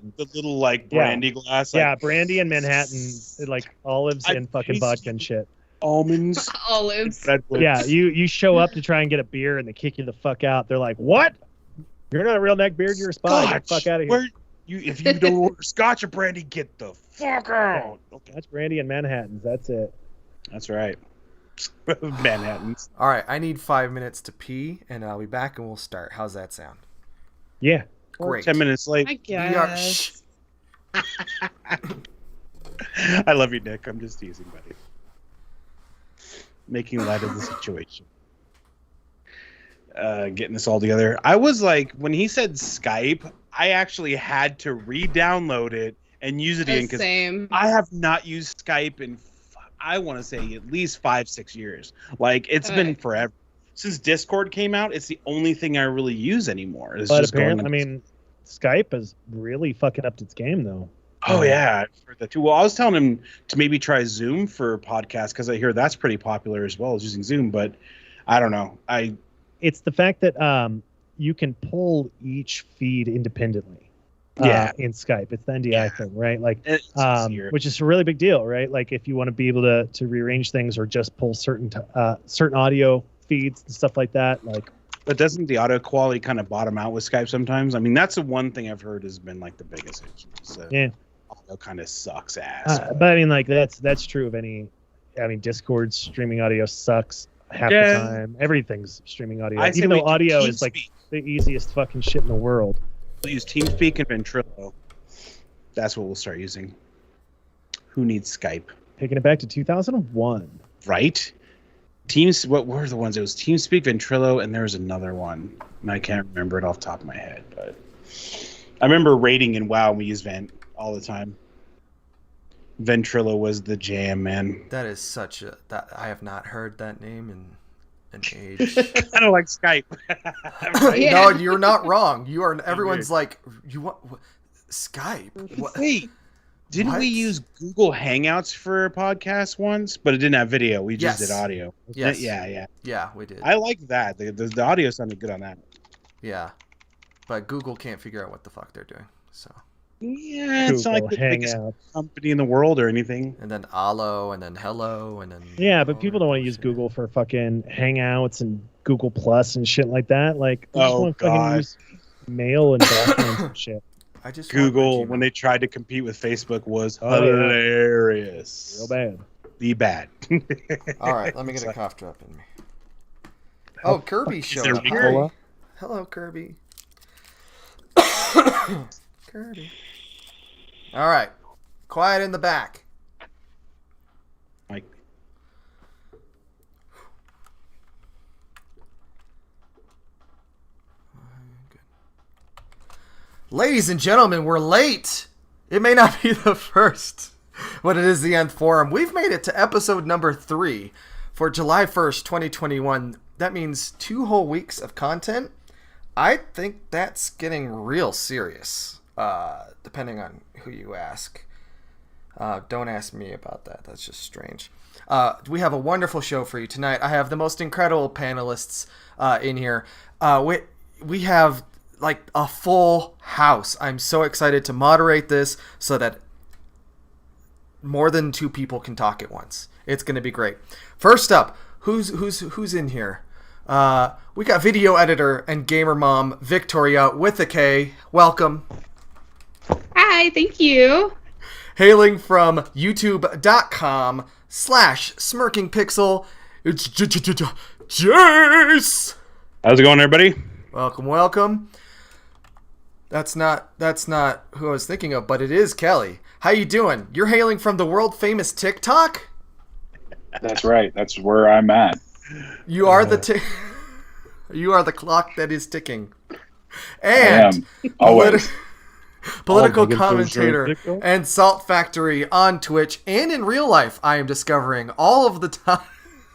The little like brandy glass. Like, yeah, brandy and Manhattan, like olives and fucking vodka and shit. Almonds. Olives. Yeah, you show up to try and get a beer and they kick you the fuck out. They're like, "What? You're not a real neckbeard. You're a spy. Get the fuck out of here." If you don't order scotch or brandy, get the fuck out. Okay. That's brandy and Manhattans. That's it. That's right. Manhattans. All right, I need 5 minutes to pee, and I'll be back, and we'll start. How's that sound? Yeah. Great. 10 minutes late. I guess. I love you, Nick. I'm just teasing, buddy. Making light of the situation. Getting this all together. I was like, when he said Skype, I actually had to re-download it and use it again because I have not used Skype in, I want to say, at least 5-6 years. Like, it's been forever. Since Discord came out, it's the only thing I really use anymore. It's but just apparently, Skype is really fucking up its game, though. Oh, yeah. For the two. Well, I was telling him to maybe try Zoom for podcasts because I hear that's pretty popular as well as using Zoom, but I don't know. It's the fact that you can pull each feed independently. In Skype. It's the NDI thing, right? Like, which is a really big deal, right? Like, if you want to be able to rearrange things or just pull certain audio feeds and stuff like that, like. But doesn't the audio quality kind of bottom out with Skype sometimes? I mean, that's the one thing I've heard has been like the biggest issue. So audio kind of sucks ass. But I mean, like that's true of any. I mean, Discord's streaming audio sucks half the time. Everything's streaming audio, even though audio is like the easiest fucking shit in the world. We'll use TeamSpeak and Ventrilo. That's what we'll start using. Who needs Skype? Taking it back to 2001. Right? What were the ones? It was TeamSpeak, Ventrilo, and there was another one. And I can't remember it off the top of my head. But I remember raiding in WoW, and we used Vent all the time. Ventrilo was the jam, man. That is such a... I have not heard that name in an age. I don't like Skype. Right? No, you're not wrong. You are. Everyone's like, you want Skype? What? Wait, didn't we use Google Hangouts for a podcast once? But it didn't have video. We just did audio. Yes. Yeah, we did. I like that. The audio sounded good on that. Yeah, but Google can't figure out what the fuck they're doing. So. Yeah, it's not like the biggest company in the world or anything. And then Allo, and then Hello, and then... Yeah, but people don't want to use Google for fucking Hangouts and Google Plus and shit like that. Like, they just want to fucking use mail and documents and shit. Google, when they tried to compete with Facebook, was hilarious. Real bad. The bad. All right, let me get a cough drop in me. Oh, Kirby showed up. Hi. Hello, Kirby. Kirby. All right. Quiet in the back. Mike. Ladies and gentlemen, we're late. It may not be the first, but it is the Nth Forum. We've made it to episode number 3 for July 1st, 2021. That means 2 whole weeks of content. I think that's getting real serious. Depending on who you ask. Don't ask me about that. That's just strange. We have a wonderful show for you tonight. I have the most incredible panelists in here. We have like a full house. I'm so excited to moderate this so that more than 2 people can talk at once. It's going to be great. First up, who's in here? We got video editor and gamer mom Victoria with a K. Welcome. Hi, thank you. Hailing from youtube.com/smirkingpixel, it's Jace. How's it going, everybody? Welcome. That's not who I was thinking of, but it is Kelly. How you doing? You're hailing from the world famous TikTok? That's right. That's where I'm at. You are you are the clock that is ticking. And always. Political commentator and Salt Factory on Twitch and in real life, I am discovering all of the time.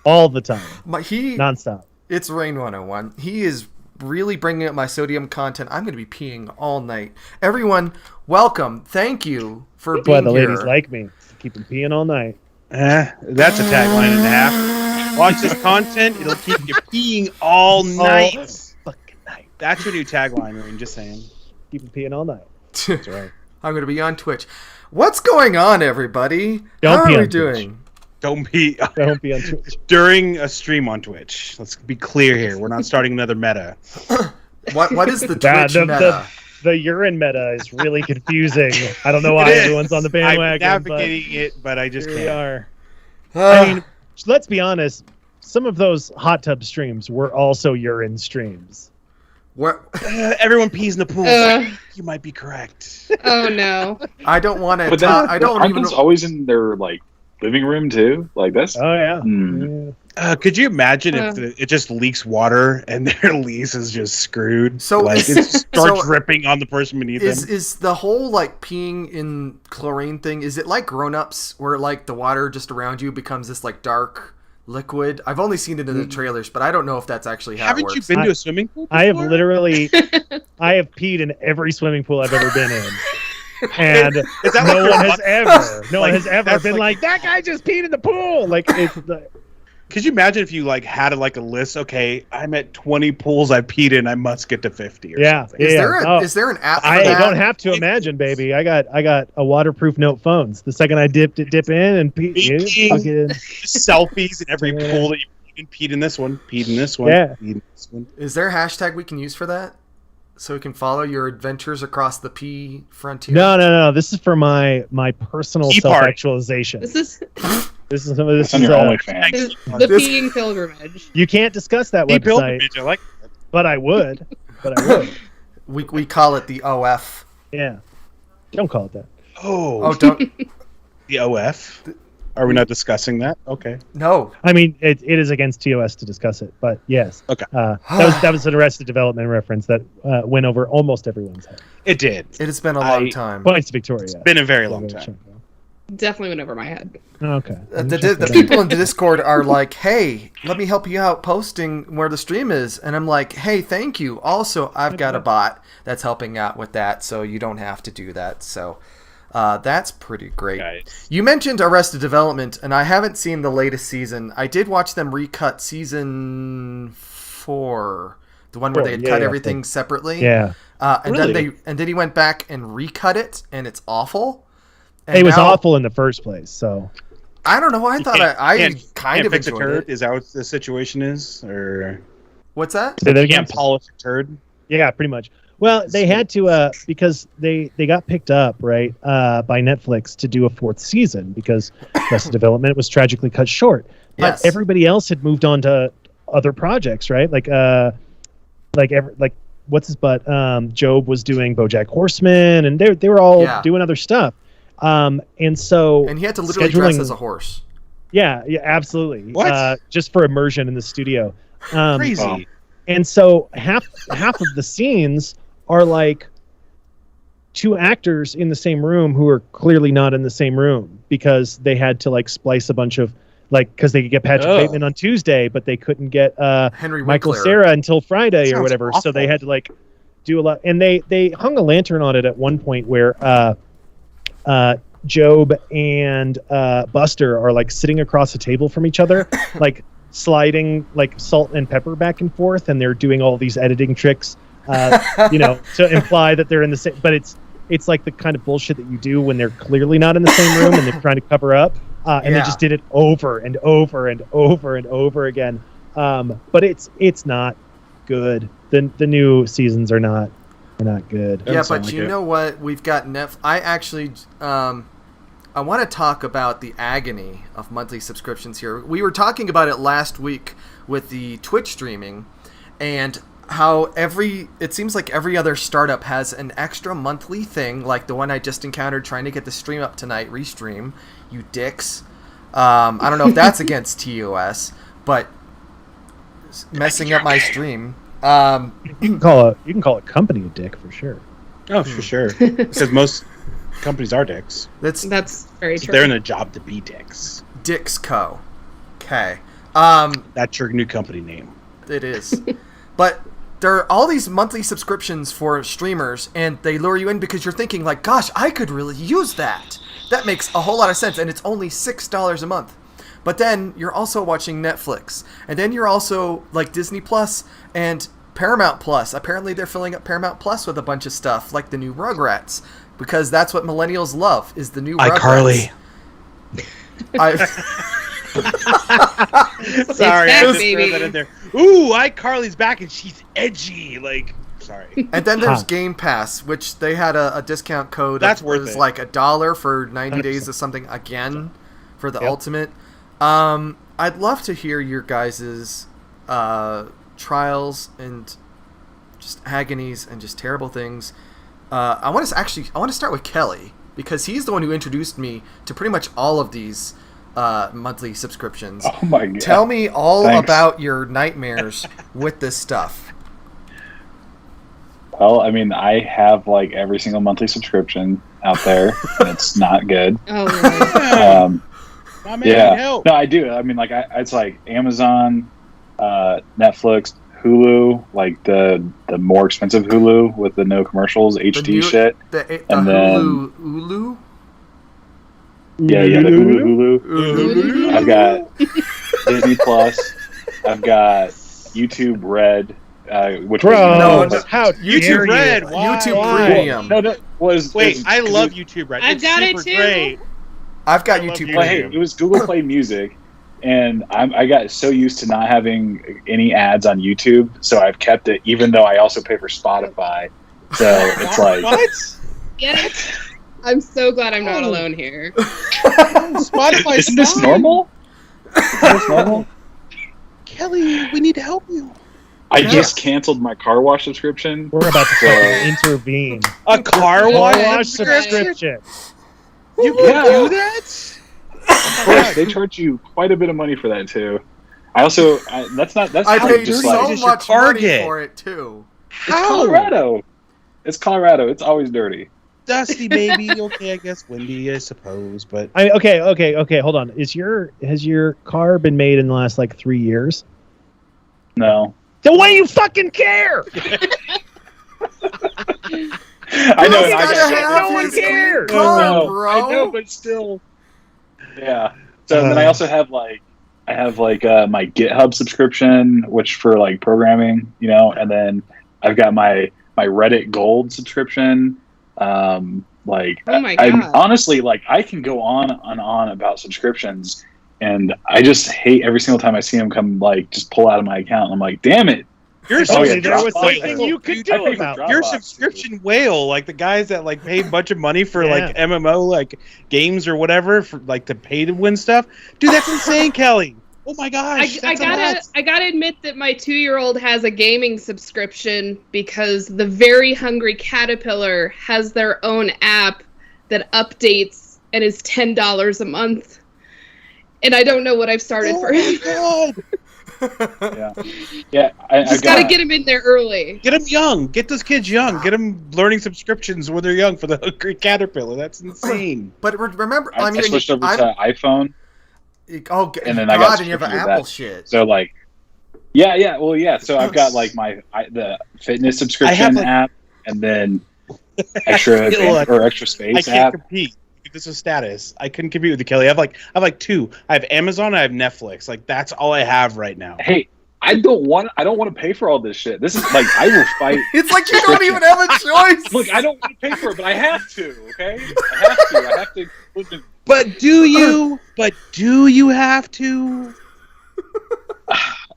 All the time. Nonstop. It's Rain 101. He is really bringing up my sodium content. I'm going to be peeing all night. Everyone, welcome. Thank you for being here. That's why the ladies like me. Keep them peeing all night. That's a tagline and a half. Watch this content. It'll keep you peeing all night. Fucking night. That's your new tagline, Rain. Just saying. Keep them peeing all night. That's right. I'm going to be on Twitch. What's going on, everybody? Don't How be are we on doing? Don't be on Twitch. during a stream on Twitch. Let's be clear here. We're not starting another meta. What is the Twitch meta? The urine meta is really confusing. I don't know why everyone's on the bandwagon. I'm navigating it, but I just can't. We are. I mean, let's be honest. Some of those hot tub streams were also urine streams. What? Everyone pees in the pool. You might be correct. Oh no! I don't want to. But I don't aren't even. those always in their like living room too? Like that's. Oh yeah. Could you imagine if it just leaks water and their lease is just screwed? So like it starts dripping on the person beneath them. Is the whole like peeing in chlorine thing? Is it like Grown Ups, where like the water just around you becomes this like dark liquid? I've only seen it in the trailers, but I don't know if that's actually how it works. Haven't you been to a swimming pool before? I have literally, I have peed in every swimming pool I've ever been in. And no one has ever been like, that guy just peed in the pool. Like, it's could you imagine if you like had like a list? Okay, I'm at 20 pools I peed in. I must get to 50 or something. Is there an app? I don't have to imagine, baby. I got a waterproof note phones. The second I dip in and pee, selfies in every pool that you peed in this one, peed in this one, peed in this one. Is there a hashtag we can use for that? So we can follow your adventures across the pee frontier? No. This is for my personal self-actualization. This is on your OnlyFans. the peeing pilgrimage. You can't discuss that website. Pilgrimage, I like that. But I would. We call it the OF. Yeah. Don't call it that. Oh, don't. The OF? Are we not discussing that? Okay. No. I mean, it is against TOS to discuss it, but yes. Okay. That was an Arrested Development reference that went over almost everyone's head. It did. It has been a long time. Points to Victoria. It's been a very long time. Definitely went over my head. Okay. The people in the Discord are like, hey, let me help you out posting where the stream is. And I'm like, hey, thank you. Also, I've got a bot that's helping out with that, so you don't have to do that. So that's pretty great. Guys. You mentioned Arrested Development, and I haven't seen the latest season. I did watch them recut season 4, the one where they had cut everything separately. Yeah. And really? then he went back and recut it, and it's awful. And it was awful in the first place, so I don't know. I thought I kind of fix enjoyed a turd? it. Is that what the situation is, or what's that? So you can't polish a turd? Yeah, pretty much. Well, they had to because they got picked up by Netflix to do a 4th season because Arrested Development was tragically cut short. But everybody else had moved on to other projects, right? Like what's his butt? Job was doing BoJack Horseman, and they were all doing other stuff. And he had to literally dress as a horse. Yeah, absolutely. What? Just for immersion in the studio. Crazy. And so half of the scenes are like 2 actors in the same room who are clearly not in the same room because they had to like splice a bunch of because they could get Patrick Bateman on Tuesday, but they couldn't get Henry Michael Winkler. Cera until Friday or whatever. Awful. So they had to do a lot, and they hung a lantern on it at one point where Job and Buster are sitting across a table from each other, sliding salt and pepper back and forth, and they're doing all these editing tricks, to imply that they're in the same. But it's like the kind of bullshit that you do when they're clearly not in the same room and they're trying to cover up. And they just did it over and over and over and over again. But it's not good. The new seasons are not good. Yeah, but you know what? We've got I actually I want to talk about the agony of monthly subscriptions here. We were talking about it last week with the Twitch streaming and how it seems like every other startup has an extra monthly thing, like the one I just encountered trying to get the stream up tonight, Restream, you dicks. I don't know if that's against TOS, but messing up my stream. You can call a company a dick for sure. Oh, for sure. Because most companies are dicks. That's very true. They're in a job to be dicks. Dicks Co. Okay. That's your new company name. It is. But there are all these monthly subscriptions for streamers, and they lure you in because you're thinking gosh, I could really use that. That makes a whole lot of sense, and it's only $6 a month. But then you're also watching Netflix, and then you're also Disney Plus and Paramount Plus. Apparently they're filling up Paramount Plus with a bunch of stuff, like the new Rugrats. because that's what millennials love, is the new iCarly. Sorry, I just threw that in there. Ooh, iCarly's back and she's edgy. Like, sorry. And then there's Game Pass, which they had a discount code. That's worth it. Like $1 for 90 days of something again for the ultimate. I'd love to hear your guys' trials and just agonies and just terrible things. I want to start with Kelly, because he's the one who introduced me to pretty much all of these monthly subscriptions. Oh my god! Tell me all about your nightmares with this stuff. Well, I mean, I have like every single monthly subscription out there, and it's not good. Oh, right. No, I do. I mean, like, it's like Amazon, Netflix, Hulu, like the more expensive Hulu with the no commercials, HD shit, and then Hulu. Yeah, the Hulu. I've got Disney Plus. I've got YouTube Red, which YouTube Red. YouTube Premium. No, wait. I love YouTube Red. I've got it too. Great. I've got YouTube Premium. Hey, it was Google Play Music, and I got so used to not having any ads on YouTube, so I've kept it, even though I also pay for Spotify. So it's like what? Get it? I'm so glad I'm not alone here. Spotify. Isn't this normal? Is this normal? Kelly, we need to help you. I just canceled my car wash subscription. We're about to intervene. A car wash subscription? You can do that? Of course, they charge you quite a bit of money for that too. I also I paid just so like much money for it too. It's Colorado. It's Colorado. It's always dirty. Dusty, baby. Okay, I guess windy, I suppose. But okay. Hold on. Has your car been made in the last like 3 years? No. Then why do you fucking care? I know. No one cares. I know, but still. Yeah. So then I also have my GitHub subscription, which for like programming, and then I've got my Reddit Gold subscription. Oh my God. I'm honestly, like, I can go on and on about subscriptions, and I just hate every single time I see them come, like, just pull out of my account. And I'm like, damn it. There was something you could do about your subscription whale, like the guys that like pay a bunch of money for like MMO like games or whatever for like to pay to win stuff. Dude, that's insane, Kelly. Oh my gosh. I gotta admit that my 2-year-old has a gaming subscription because the Very Hungry Caterpillar has their own app that updates and is $10 a month. And I don't know what I've started for him. Yeah. I just gotta get him in there early. Get him young. Get those kids young. Get them learning subscriptions when they're young for the Hungry Caterpillar. That's insane. But remember, I switched over to iPhone. Oh, and then I got and you have Apple shit. So like, yeah. Well, yeah. So I've got like the fitness subscription app, and then extra space. I can't compete. This is status. I couldn't compete with you, Kelly. I have like two. I have Amazon. I have Netflix. Like that's all I have right now. Hey, I don't want to pay for all this shit. This is like I will fight. It's like you don't even have a choice. Look, I don't want to pay for it, but I have to. Okay, I have to. But do you? Have to?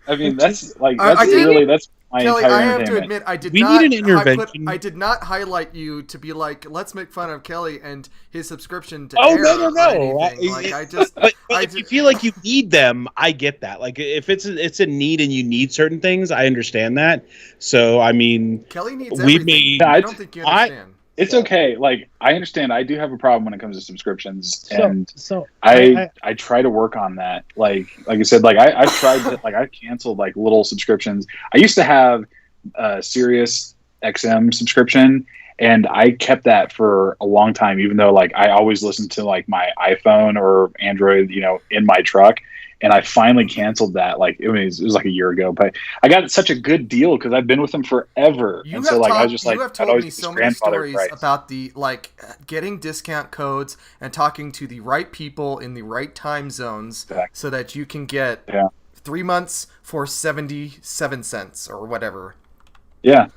I mean, that's my Kelly, entire I have entertainment. to admit, need an intervention. I did not highlight you to be like, let's make fun of Kelly and his subscription to no. But if you feel like you need them, I get that. Like if it's a need and you need certain things, I understand that. So I mean, Kelly needs everything. I don't think you understand. It's okay. Like I understand. I do have a problem when it comes to subscriptions, I try to work on that. Like I said, like I've tried to, like I canceled like little subscriptions. I used to have a Sirius XM subscription, and I kept that for a long time. Even though like I always listened to like my iPhone or Android, in my truck. And I finally canceled that. Like it was like a year ago, but I got such a good deal because I've been with them forever. You have told me so many stories about the getting discount codes and talking to the right people in the right time zones so that you can get 3 months for 77 cents or whatever. Yeah.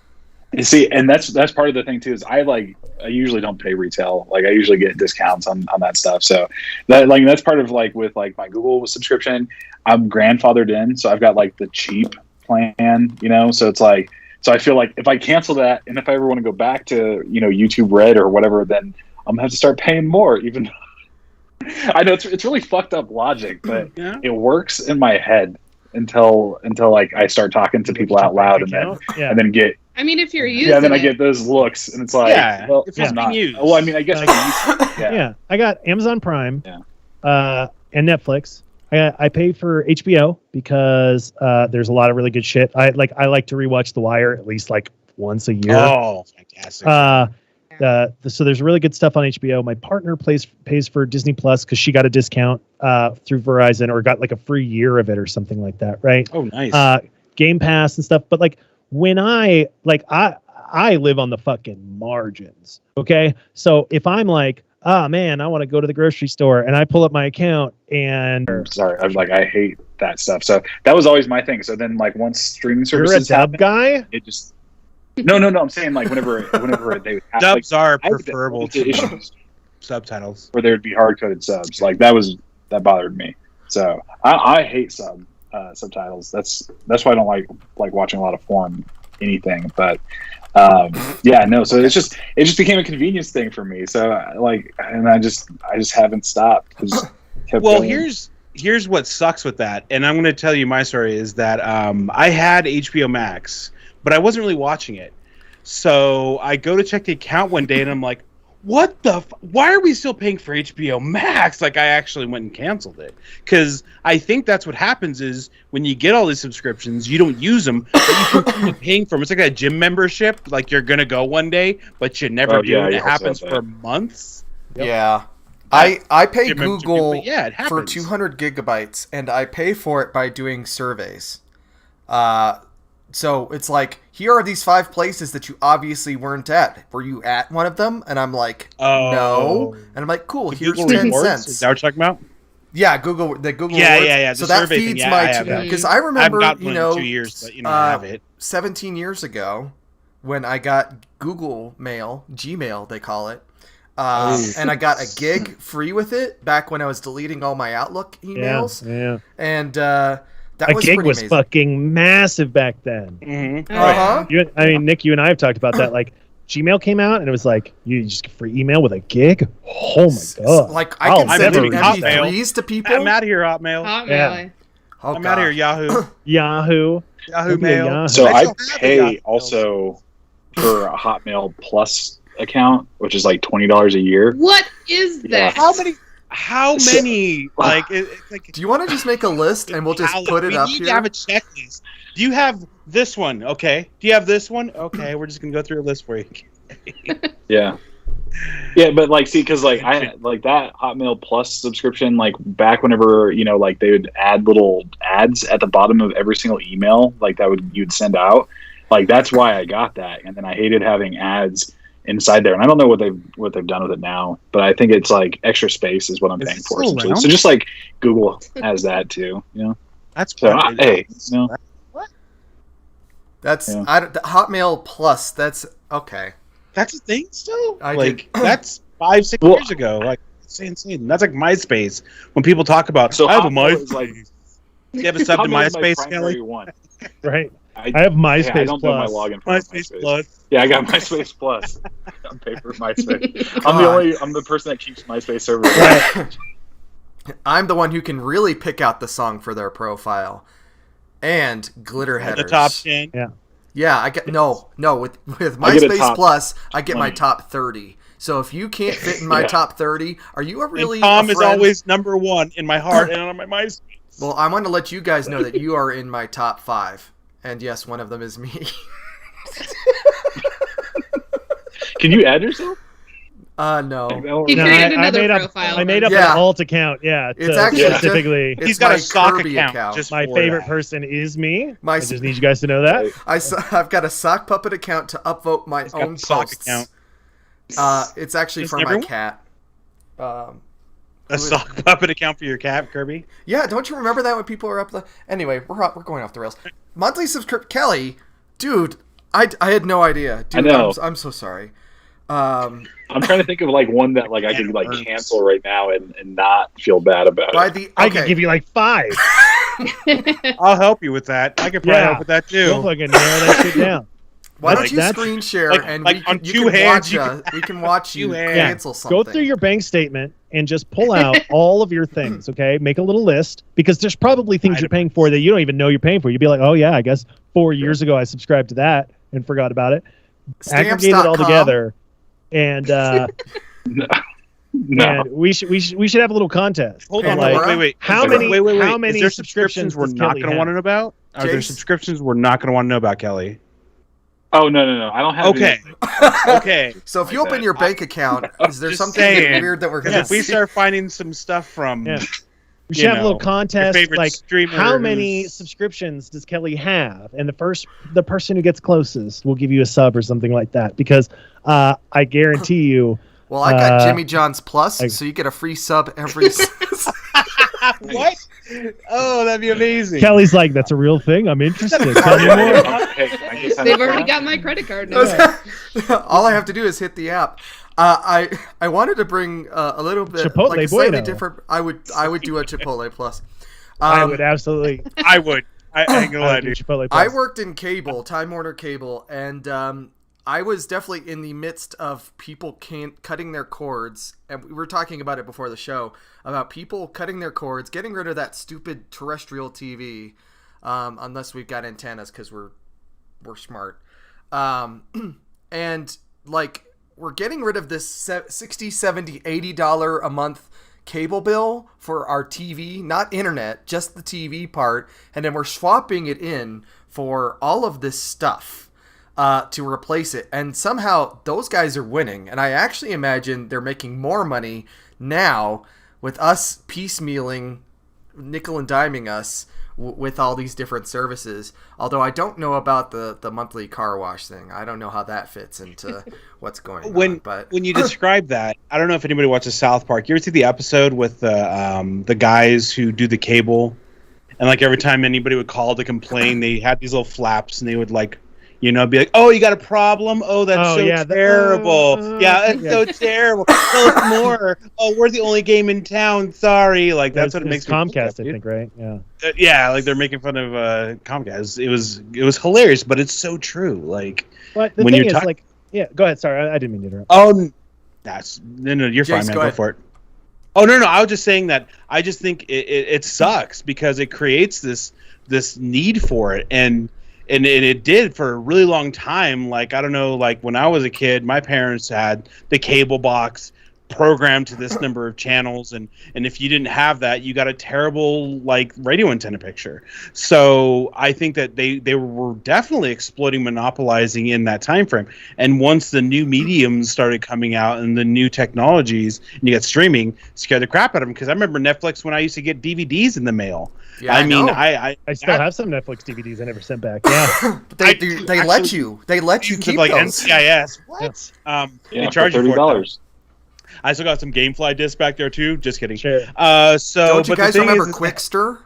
See, and that's part of the thing too. Is I usually don't pay retail. Like I usually get discounts on that stuff. So that's part of with my Google subscription. I'm grandfathered in, so I've got the cheap plan. So it's so I feel like if I cancel that, and if I ever want to go back to YouTube Red or whatever, then I'm gonna have to start paying more. Even I know it's really fucked up logic, but it works in my head until I start talking to people out loud, and then get. I mean, if you're using then I get those looks, and it's well, if it's being used. Well, I mean, I guess I can use it. Yeah, I got Amazon Prime, and Netflix. I pay for HBO because there's a lot of really good shit. I like to rewatch The Wire at least once a year. Oh, fantastic! So there's really good stuff on HBO. My partner pays for Disney Plus because she got a discount through Verizon or got a free year of it or something like that, right? Oh, nice. Game Pass and stuff. But when I live on the fucking margins. Okay, so if I'm man, I want to go to the grocery store, and I pull up my account and sorry, I'm I hate that stuff. So that was always my thing. So then once streaming services, you're a dub guy. It just no. I'm saying whenever they would have, dubs are preferable to issues. Subtitles, where there would be hard coded subs. That bothered me. So I hate subtitles. That's why I don't like watching a lot of foreign anything. But so it just became a convenience thing for me. So and I just haven't stopped. Well, here's what sucks with that, and I'm going to tell you my story is that I had HBO Max, but I wasn't really watching it. So I go to check the account one day, and I'm like, what the why are we still paying for HBO Max? I actually went and canceled it because I think that's what happens is when you get all these subscriptions, you don't use them, but you continue paying for them. It's like a gym membership. You're going to go one day, but you never do. And it happens for months. Yep. Yeah. I pay Google for 200 gigabytes, and I pay for it by doing surveys. So it's here are these 5 places that you obviously weren't at. Were you at one of them? And I'm no. And I'm cool. Here's Google 10 reports? cents. Is that what you're talking about? Yeah, Google rewards. Yeah. So that feeds my because I remember I've got one in 2 years, but I have it. 17 years ago when I got Google Mail, Gmail they call it. And I got a gig free with it back when I was deleting all my Outlook emails. Yeah. And that was gig was amazing. Fucking massive back then. Mm-hmm. Right. Nick, you and I have talked about that. Gmail came out and it was you just get free email with a gig. Oh my god! I can send MP3s to people. I'm out of here, Hotmail. Yeah. I'm out of here, Yahoo. Yahoo Mail. Yahoo. So I pay also for a Hotmail Plus account, which is $20 a year. What is that? Yeah. How many? Do you want to just make a list and we'll just put it up here? We need to have a checklist. Do you have this one? Okay. Do you have this one? Okay. We're just gonna go through a list for you. Yeah. Yeah, but see, because I that Hotmail Plus subscription, back whenever they would add little ads at the bottom of every single email, you'd send out. That's why I got that, and then I hated having ads inside there, and I don't know what they've done with it now, but I think it's extra space is what I'm paying for. So just Google has that too, That's hey, what? That's Hotmail Plus. That's okay. That's a thing still. That's 5-6 years ago. It's insane. That's MySpace. When people talk about, I have a MySpace. Do you have a sub to MySpace, Kelly? Right. I have MySpace I don't Plus. know my login for MySpace Plus. Yeah, I got MySpace Plus. I'm paying for MySpace. I'm the person that keeps MySpace servers. Right. I'm the one who can really pick out the song for their profile. And glitter headers. The top 10. Yeah. Yeah, I get no with MySpace Plus, I get my top 30. So if you can't fit in my top 30, are you really? And Tom is always number 1 in my heart and on my MySpace. Well, I want to let you guys know that you are in my top 5, and yes, one of them is me. Can you add yourself? No. He created another profile. I made up an alt account. Yeah, it's actually specifically. He's got a sock account. Just my favorite person is me. I just need you guys to know that. I've got a sock puppet account to upvote my own posts. Account. It's actually for my cat. A sock puppet account for your cat, Kirby? Yeah, don't you remember that when people are up the... Anyway, we're going off the rails. Monthly subscription... Kelly, dude, I had no idea. Dude, I know. I'm so sorry. I'm trying to think of like one that like I could like cancel right now and not feel bad about it. I could give you like 5. I'll help you with that. I could probably help with that too. We'll fucking narrow that shit down. Why don't you screen share and we can watch you cancel something. Go through your bank statement and just pull out all of your things, okay? Make a little list, because there's probably things you're paying for that you don't even know you're paying for. You'd be like, oh yeah, I guess 4 years ago I subscribed to that and forgot about it. Aggregate it all together, and No. and we should have a little contest. Hold on, wait. How many Is there subscriptions we're not going to want to know about? Are there subscriptions we're not going to want to know about, Kelly? Oh no! I don't have. Okay. Okay. So if you open your bank account, is there something weird that we're going to see? If we start finding some stuff from, we should have a little contest. Like, how many subscriptions does Kelly have? And the person who gets closest will give you a sub or something like that. Because I guarantee you. Well, I got Jimmy John's Plus, so you get a free sub every. What? Oh, that'd be amazing. Kelly's like, that's a real thing. I'm interested. Tell me more. They've already got my credit card now. All I have to do is hit the app. I wanted to bring a little bit Chipotle like a slightly different. I would do a Chipotle Plus. I would absolutely. I would. I ain't gonna lie to you. Chipotle Plus. I worked in cable, Time Warner Cable, and I was definitely in the midst of people cutting their cords, and we were talking about it before the show, about people cutting their cords, getting rid of that stupid terrestrial TV, unless we've got antennas because we're smart. And, like, we're getting rid of this $60, $70, $80 a month cable bill for our TV, not internet, just the TV part, and then we're swapping it in for all of this stuff. To replace it, and somehow those guys are winning, and I actually imagine they're making more money now with us piecemealing, nickel and diming us with all these different services. Although I don't know about the monthly car wash thing. I don't know how that fits into what's going on. But when you describe that, I don't know if anybody watches South Park. You ever see the episode with the guys who do the cable, and like every time anybody would call to complain, they had these little flaps, and they would like. Be like, oh, you got a problem? Oh, that's terrible. It's so terrible. Tell us more. Oh, we're the only game in town. Sorry. Like, that's what it makes Comcast, I think, right? Yeah. Like, they're making fun of Comcast. It was hilarious, but it's so true. Like, but the thing is, like, go ahead. Sorry, I didn't mean to interrupt. Oh, no, you're fine, man. Go for it. Oh, no. I was just saying that I just think it sucks because it creates this need for it. And it did for a really long time. Like, I don't know, like when I was a kid, my parents had the cable box programmed to this number of channels, and if you didn't have that, you got a terrible like radio antenna picture. So I think that they were definitely exploiting, monopolizing in that time frame. And once the new mediums started coming out and the new technologies, and you got streaming, scared the crap out of them. Because I remember Netflix when I used to get DVDs in the mail. Yeah, I still have some Netflix DVDs I never sent back. Yeah, but they let you keep like those. NCIS. What? They charge you $30. I still got some GameFly discs back there too. Just kidding. Sure. Don't you guys remember Quickster?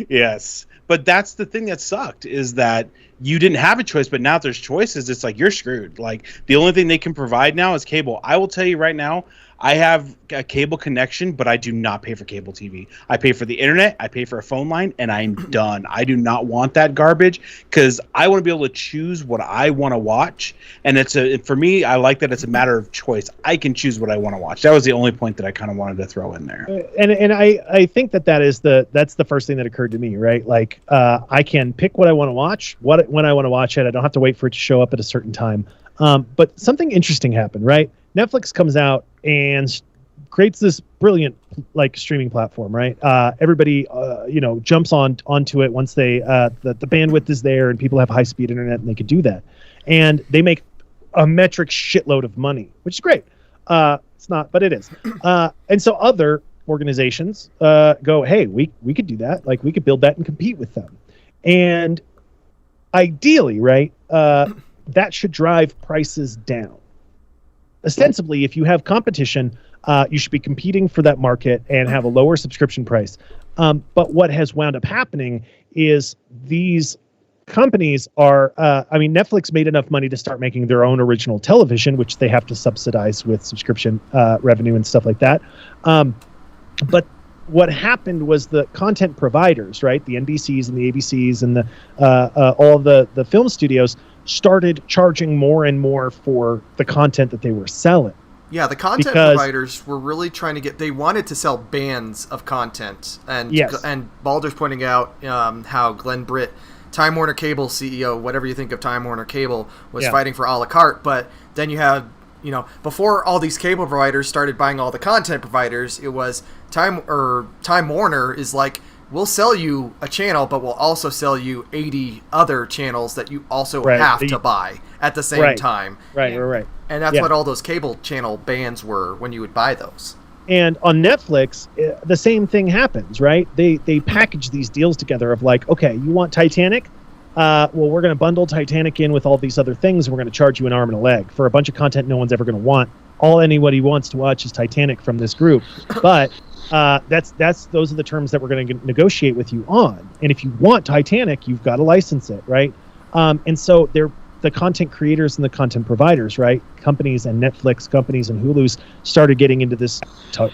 Yes, but that's the thing that sucked, is that you didn't have a choice, but now there's choices. It's like you're screwed. Like, the only thing they can provide now is cable. I will tell you right now, I have a cable connection, but I do not pay for cable TV. I pay for the internet, I pay for a phone line, and I'm done. I do not want that garbage, because I want to be able to choose what I want to watch. And for me, I like that it's a matter of choice. I can choose what I want to watch. That was the only point that I kind of wanted to throw in there. And I think that's the first thing that occurred to me, right? Like, I can pick what I want to watch, when I want to watch it. I don't have to wait for it to show up at a certain time. But something interesting happened, right? Netflix comes out and creates this brilliant like streaming platform, right? Everybody, jumps onto it once they the bandwidth is there and people have high speed internet and they could do that, and they make a metric shitload of money, which is great. It's not, but it is. And so other organizations go, hey, we could do that. Like, we could build that and compete with them. And ideally, right, that should drive prices down. Ostensibly, if you have competition, you should be competing for that market and have a lower subscription price. But what has wound up happening is these companies are, Netflix made enough money to start making their own original television, which they have to subsidize with subscription revenue and stuff like that. But what happened was the content providers, right, the NBCs and the ABCs and all the film studios started charging more and more for the content that they were selling. Yeah, the content providers were really trying to they wanted to sell bands of content. And yes. And Balder's pointing out how Glenn Britt, Time Warner Cable CEO, whatever you think of Time Warner Cable, was fighting for a la carte. But then you have, before all these cable providers started buying all the content providers, it was Time Warner is like, we'll sell you a channel, but we'll also sell you 80 other channels that you also have to buy at the same time. Right. And that's what all those cable channel bands were when you would buy those. And on Netflix, the same thing happens, right? They package these deals together of like, okay, you want Titanic? Well, we're going to bundle Titanic in with all these other things, and we're going to charge you an arm and a leg for a bunch of content no one's ever going to want. All anybody wants to watch is Titanic from this group. But those are the terms that we're going to negotiate with you on. And if you want Titanic, you've got to license it, right? And so they're the content creators and the content providers, right? Companies and Netflix companies and Hulu's started getting into this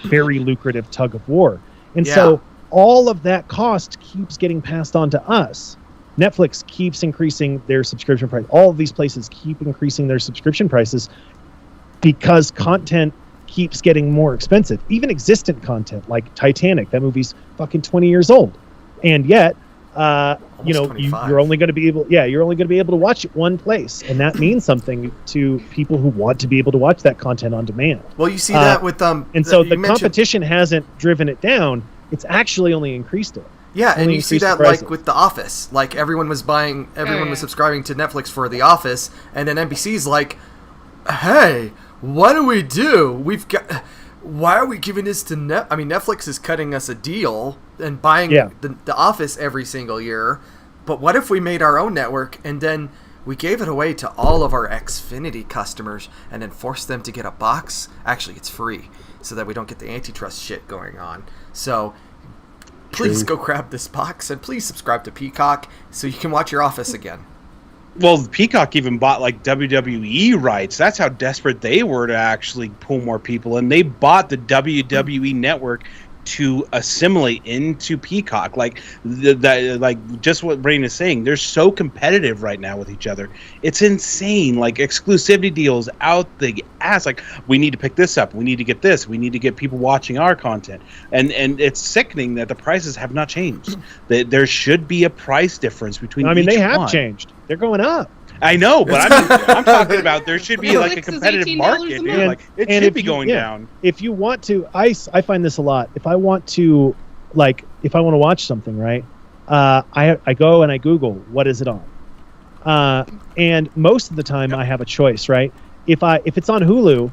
very lucrative tug of war. And so all of that cost keeps getting passed on to us. Netflix keeps increasing their subscription price. All of these places keep increasing their subscription prices because content keeps getting more expensive. Even existent content like Titanic, that movie's fucking 20 years old. And yet, you're only going to be able to watch it one place, and that means something to people who want to be able to watch that content on demand. Well, you see that with and so the competition hasn't driven it down; it's actually only increased it. Yeah, and you see that like with The Office, like everyone was subscribing to Netflix for The Office, and then NBC's like, hey, what do we do? Why are we giving this to Netflix is cutting us a deal and buying the Office every single year, but what if we made our own network and then we gave it away to all of our Xfinity customers and then forced them to get a box? Actually, it's free, so that we don't get the antitrust shit going on. So please go grab this box and please subscribe to Peacock so you can watch your Office again. Well, Peacock even bought like WWE rights. That's how desperate they were to actually pull more people in. They bought the WWE network to assimilate into Peacock. Like just what Brain is saying, they're so competitive right now with each other. It's insane. Like exclusivity deals out the ass. Like we need to pick this up. We need to get this. We need to get people watching our content. And it's sickening that the prices have not changed. There should be a price difference between. They have changed. They're going up. I know, but I'm talking about there should be like a competitive market. Dude. Like it should be going down. If you want to, I find this a lot. If I want to watch something, right? I go and I Google what is it on, and most of the time I have a choice, right? If it's on Hulu,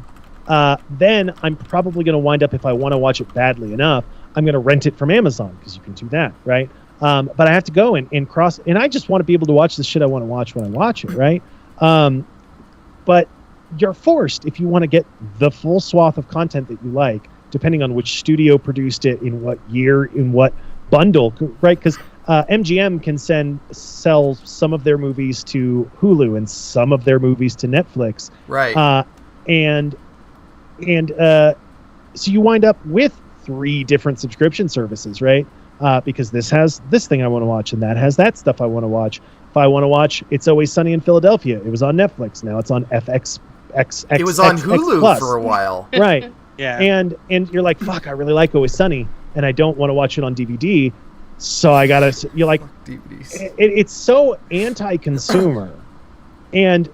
then I'm probably going to wind up, if I want to watch it badly enough, I'm going to rent it from Amazon because you can do that, right? But I have to go and cross, and I just want to be able to watch the shit I want to watch when I watch it, right? But you're forced, if you want to get the full swath of content that you like, depending on which studio produced it, in what year, in what bundle, right? Because MGM can sell some of their movies to Hulu and some of their movies to Netflix, right? So you wind up with 3 different subscription services, right? Because this has this thing I want to watch, and that has that stuff I want to watch. If I want to watch It's Always Sunny in Philadelphia, it was on Netflix. Now it's on FX. It was on Hulu for a while. Right. Yeah. And you're like, fuck, I really like Always Sunny, and I don't want to watch it on DVD. So I gotta. You're like, it's so anti-consumer, and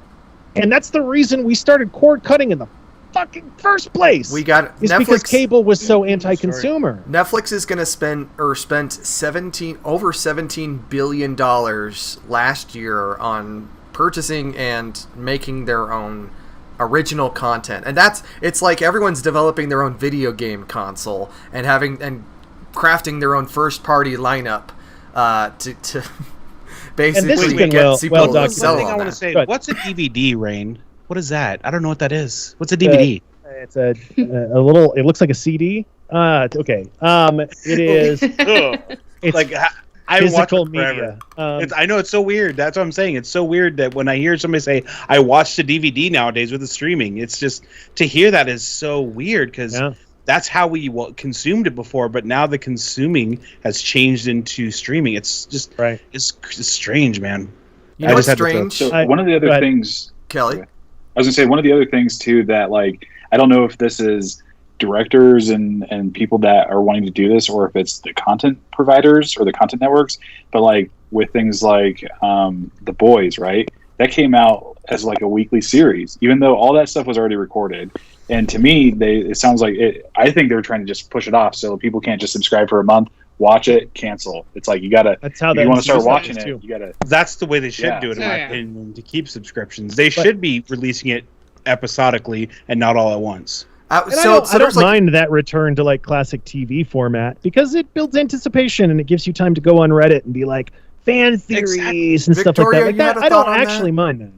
that's the reason we started cord cutting in the fucking first place. We got Netflix, because cable was so anti-consumer. Netflix is going to spent over $17 billion last year on purchasing and making their own original content, and it's like everyone's developing their own video game console and crafting their own first-party lineup to basically get people to sell on that. What's a DVD, Rain? What is that? I don't know what that is. What's a DVD? It's a little. It looks like a CD. Okay. It is. It's like physical media. I know it's so weird. That's what I'm saying. It's so weird that when I hear somebody say, I watched a DVD nowadays with the streaming, it's just, to hear that is so weird because that's how we consumed it before. But now the consuming has changed into streaming. It's just, it's strange, man. You know what's strange? So one of the other things, Kelly, I was gonna say one of the other things too that like, I don't know if this is directors and people that are wanting to do this or if it's the content providers or the content networks, but like with things like The Boys, right? That came out as like a weekly series, even though all that stuff was already recorded. And to me, it sounds like it. I think they're trying to just push it off so people can't just subscribe for a month, watch it, cancel. It's like you gotta. That's how if you want to start watching it. You gotta. That's the way they should do it, in my opinion, to keep subscriptions. They should be releasing it episodically and not all at once. I don't mind that return to like classic TV format because it builds anticipation and it gives you time to go on Reddit and be like fan theories and stuff like that. I don't actually mind that.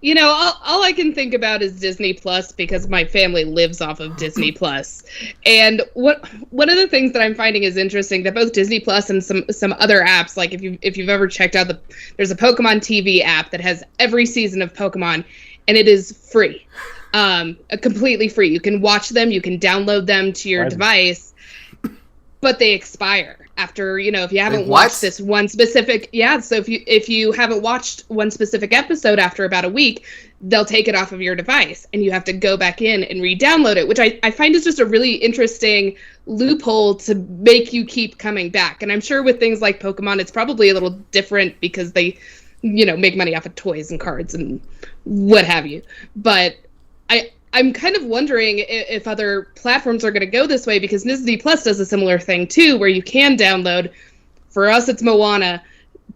You know, all I can think about is Disney Plus because my family lives off of Disney Plus. And one of the things that I'm finding is interesting that both Disney Plus and some other apps, like if you've ever checked out there's a Pokemon TV app that has every season of Pokemon, and it is free, completely free. You can watch them, you can download them to your device, but they expire after, if you haven't watched this one specific, so if you haven't watched one specific episode after about a week, they'll take it off of your device and you have to go back in and re-download it, which I find is just a really interesting loophole to make you keep coming back. And I'm sure with things like Pokemon, it's probably a little different because they, make money off of toys and cards and what have you. But I'm kind of wondering if other platforms are going to go this way because Disney Plus does a similar thing too, where you can download, for us it's Moana,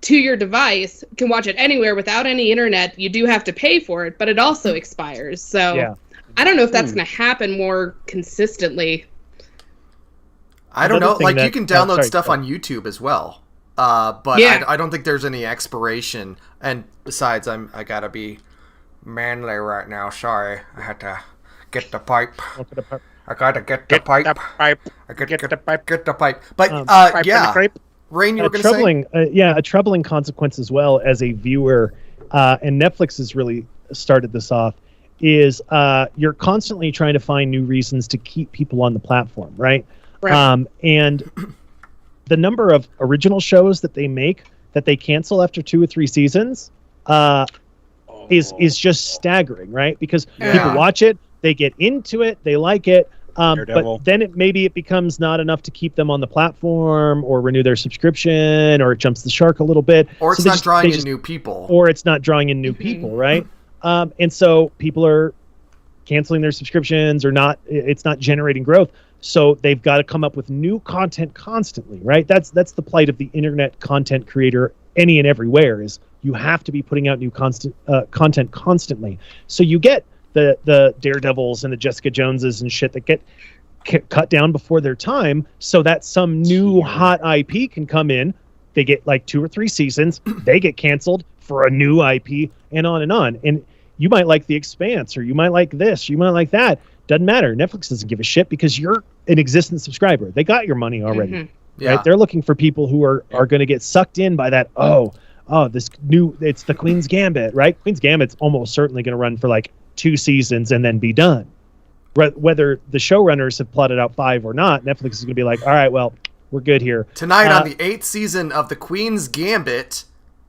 to your device, you can watch it anywhere without any internet. You do have to pay for it, but it also expires. So I don't know if that's going to happen more consistently. I don't know. Like you can download stuff on YouTube as well. But I don't think there's any expiration. And besides, I gotta be manly right now. Sorry, I had to get the pipe. I gotta get the pipe. I gotta get the pipe. But Rain, you were gonna say? A troubling consequence as well as a viewer, and Netflix has really started this off. Is you're constantly trying to find new reasons to keep people on the platform, right? And the number of original shows that they make that they cancel after 2 or 3 seasons is just staggering, right? Because people watch it, they get into it, they like it, but then it becomes not enough to keep them on the platform or renew their subscription, or it jumps the shark a little bit, or it's not drawing in new people, right? And so people are canceling their subscriptions or not. It's not generating growth. So they've got to come up with new content constantly, right? That's the plight of the internet content creator any and everywhere, is you have to be putting out new content constantly. So you get the Daredevils and the Jessica Joneses and shit that get cut down before their time so that some new hot IP can come in. They get like 2 or 3 seasons, they get canceled for a new IP, and on and on. And you might like The Expanse, or you might like this, you might like that. Doesn't matter. Netflix doesn't give a shit because you're an existing subscriber. They got your money already, right? They're looking for people who are going to get sucked in by that. It's the Queen's Gambit, right? Queen's Gambit's almost certainly going to run for like 2 seasons and then be done. Whether the showrunners have plotted out 5 or not, Netflix is going to be like, all right, well, we're good here. Tonight on the 8th season of the Queen's Gambit.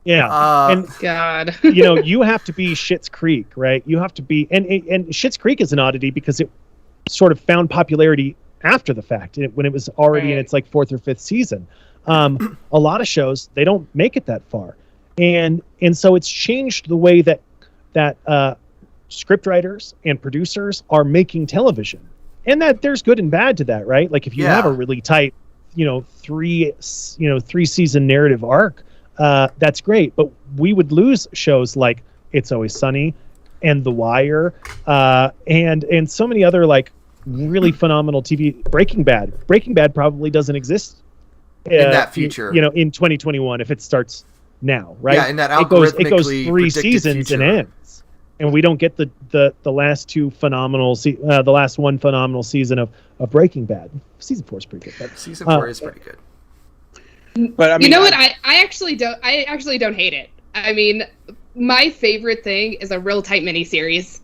And God, you have to be Schitt's Creek, right? You have to be, and Schitt's Creek is an oddity because it sort of found popularity after the fact, when it was already in its like 4th or 5th season. A lot of shows, they don't make it that far, and so it's changed the way that scriptwriters and producers are making television, and that there's good and bad to that, right? Like if you have a really tight, 3 season narrative arc. That's great, but we would lose shows like It's Always Sunny and The Wire, and so many other like really phenomenal TV. Breaking Bad probably doesn't exist in that future. In 2021 if it starts now, right? Yeah, in that it goes 3 seasons future. And ends, and we don't get the last 2 phenomenal the last 1 phenomenal season of Breaking Bad. Season 4 is pretty good. Season 4 is pretty good. But I mean, you know what? I actually don't hate it. I mean, my favorite thing is a real tight miniseries.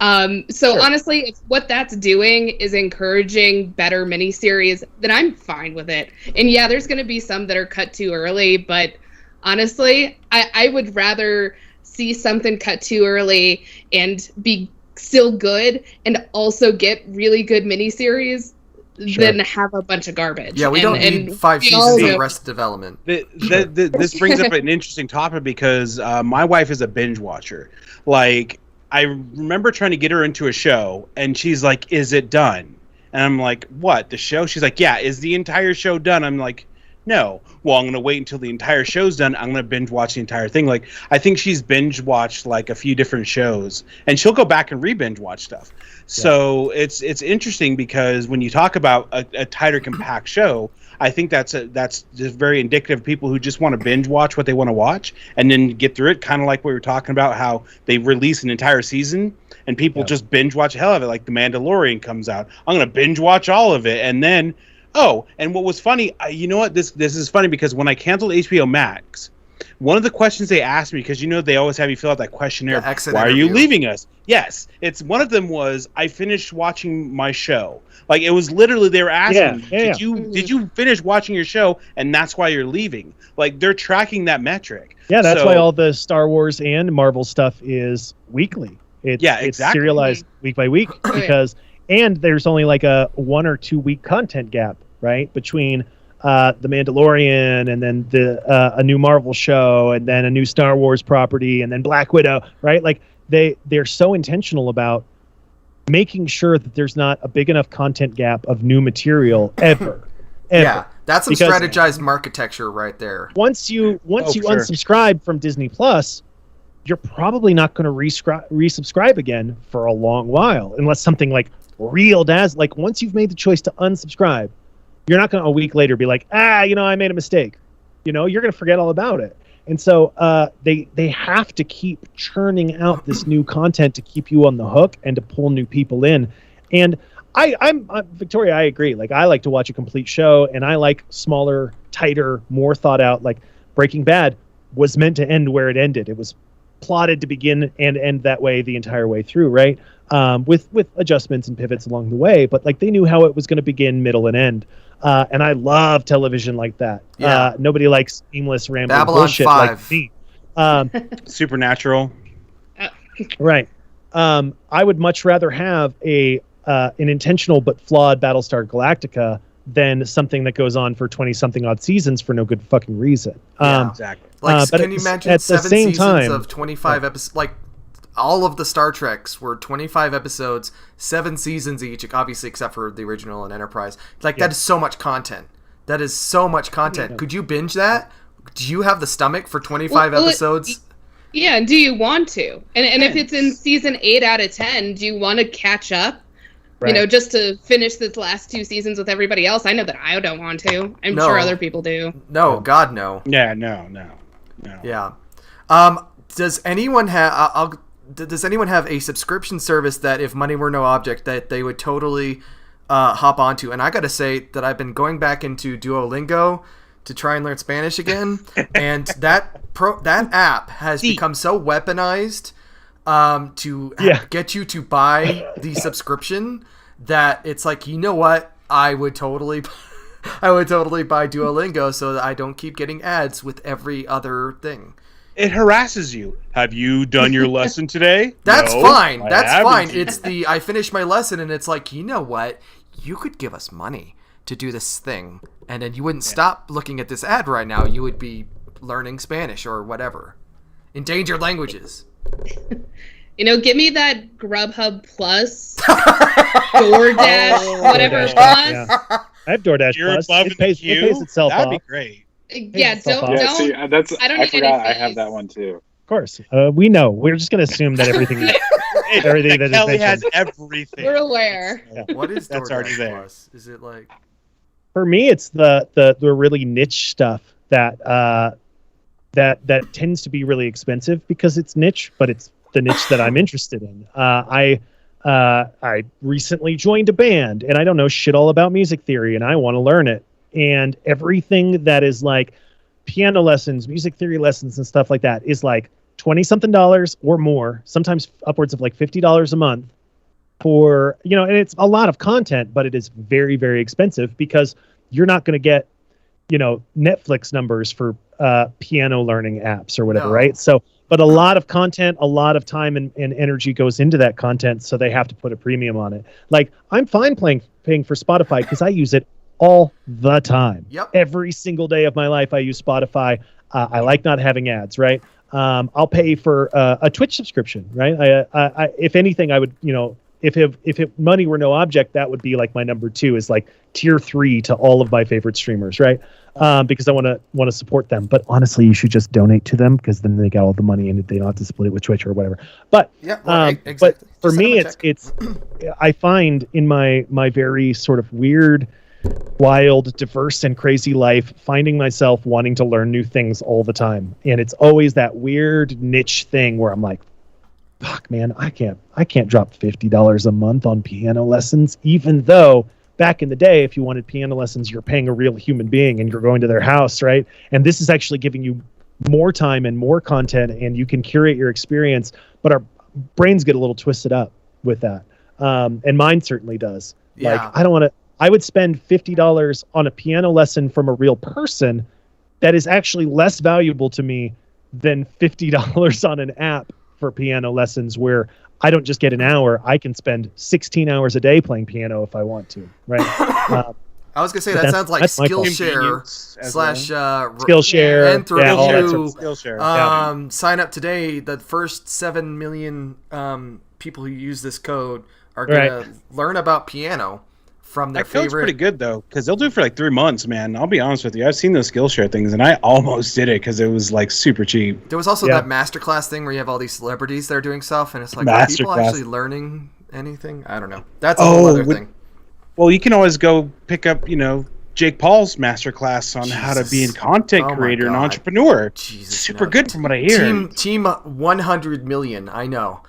Sure. Honestly, if what that's doing is encouraging better miniseries, then I'm fine with it. And yeah, there's going to be some that are cut too early, but honestly, I would rather see something cut too early and be still good and also get really good miniseries than have a bunch of garbage. Yeah, we don't need 5 seasons of Arrested Development. This brings up an interesting topic because my wife is a binge watcher. Like, I remember trying to get her into a show, and she's like, "Is it done?" And I'm like, "What, the show?" She's like, "Yeah, is the entire show done?" I'm like, "No." Well, I'm going to wait until the entire show's done. I'm going to binge watch the entire thing. Like, I think she's binge watched like a few different shows, and she'll go back and re-binge watch stuff. So it's interesting because when you talk about a tighter, compact show, I think that's just very indicative of people who just want to binge watch what they want to watch and then get through it. Kind of like we were talking about how they release an entire season and people just binge watch the hell of it. Like The Mandalorian comes out, I'm going to binge watch all of it, and then and what was funny, you know what? This is funny because when I canceled HBO Max, one of the questions they asked me, because they always have you fill out that questionnaire, why are you leaving us? Yes, it's one of them was I finished watching my show. Like, it was literally they were asking, did you finish watching your show, and that's why you're leaving? Like, they're tracking that metric. Yeah, that's why all the Star Wars and Marvel stuff is weekly. It's serialized week by week because and there's only like a 1 or 2 week content gap, right, between The Mandalorian and then a new Marvel show and then a new Star Wars property and then Black Widow, right? Like they're so intentional about making sure that there's not a big enough content gap of new material ever. Yeah, that's some strategized architecture right there. Once you unsubscribe from Disney Plus, you're probably not going to resubscribe again for a long while unless something like like once you've made the choice to unsubscribe, you're not going to a week later be like, I made a mistake. You're going to forget all about it. And so they have to keep churning out this new content to keep you on the hook and to pull new people in. And I'm Victoria, I agree. Like, I like to watch a complete show, and I like smaller, tighter, more thought out. Like Breaking Bad was meant to end where it ended. It was plotted to begin and end that way the entire way through, right? With adjustments and pivots along the way, but like they knew how it was going to begin, middle, and end. And I love television like that. Yeah. Nobody likes aimless, rambling Babylon bullshit 5. Like me. Supernatural. Right. I would much rather have an intentional but flawed Battlestar Galactica than something that goes on for 20-something odd seasons for no good fucking reason. Exactly. Like, can you imagine 7 seasons of 25 episodes? Like, all of the Star Treks were 25 episodes, 7 seasons each, obviously except for the original and Enterprise. Like, that is so much content. That is so much content. Yeah. Could you binge that? Do you have the stomach for 25 episodes? Yeah, and do you want to? And if it's in season 8 out of 10, do you want to catch up? Right. Just to finish the last 2 seasons with everybody else? I know that I don't want to. I'm sure other people do. No, God, no. Yeah, no. Yeah. Does anyone have... Does anyone have a subscription service that, if money were no object, that they would totally hop onto? And I gotta say that I've been going back into Duolingo to try and learn Spanish again, and that app has become so weaponized to get you to buy the subscription that it's like, you know what? I would totally buy Duolingo so that I don't keep getting ads with every other thing. It harasses you. Have you done your lesson today? That's fine. That's fine. It's I finished my lesson, and it's like, you know what? You could give us money to do this thing, and then you wouldn't stop looking at this ad right now. You would be learning Spanish or whatever. Endangered languages. Give me that Grubhub Plus, DoorDash, whatever it was. Yeah. I have DoorDash Plus. It pays itself off. That'd be great. Yeah, don't. See, I forgot I have that one too. Of course, we know. We're just going to assume that everything that Kelly has everything. We're aware. Yeah. What is that's already there? Plus? Is it like? For me, it's the really niche stuff that tends to be really expensive because it's niche, but it's the niche that I'm interested in. I recently joined a band, and I don't know shit all about music theory, and I want to learn it. and everything that is like piano lessons, music theory lessons, and stuff like that is like $20-something or more, sometimes upwards of like $50 a month for, you know, and it's a lot of content, but it is very, very expensive because you're not going to get, you know, Netflix numbers for piano learning apps or whatever, right? So, but a lot of content, a lot of time and energy goes into that content, so they have to put a premium on it. Like, I'm fine paying for Spotify because I use it all the time. Yep. Every single day of my life, I use Spotify. I like not having ads, right? I'll pay for a Twitch subscription, right? I if anything, I would, you know, if money were no object, that would be like my number 2 is like tier 3 to all of my favorite streamers, right? Because I want to support them. But honestly, you should just donate to them because then they got all the money and they don't have to split it with Twitch or whatever. But yeah, well, exactly. But for me, it's I find in my very sort of weird, wild, diverse, and crazy life, finding myself wanting to learn new things all the time, and it's always that weird niche thing where I'm like, fuck, man, I can't drop $50 a month on piano lessons, even though back in the day, if you wanted piano lessons, you're paying a real human being and you're going to their house, right? And this is actually giving you more time and more content, and you can curate your experience, but our brains get a little twisted up with that. And mine certainly does. Yeah. Like, I would spend $50 on a piano lesson from a real person that is actually less valuable to me than $50 on an app for piano lessons where I don't just get an hour. I can spend 16 hours a day playing piano if I want to, right? I was going to say, that sounds like Skillshare / Skillshare. And through Skillshare. Sign up today. The first 7 million people who use this code are going to learn about piano from their favorite. That code's pretty good, though, because they'll do it for like 3 months, man. I'll be honest with you. I've seen those Skillshare things, and I almost did it because it was like super cheap. There was also that masterclass thing where you have all these celebrities that are doing stuff, and it's like, are people actually learning anything? I don't know. That's a whole other thing. Well, you can always go pick up, you know, Jake Paul's masterclass on how to be a content creator and entrepreneur. Super good from what I hear. Team 100 million, I know.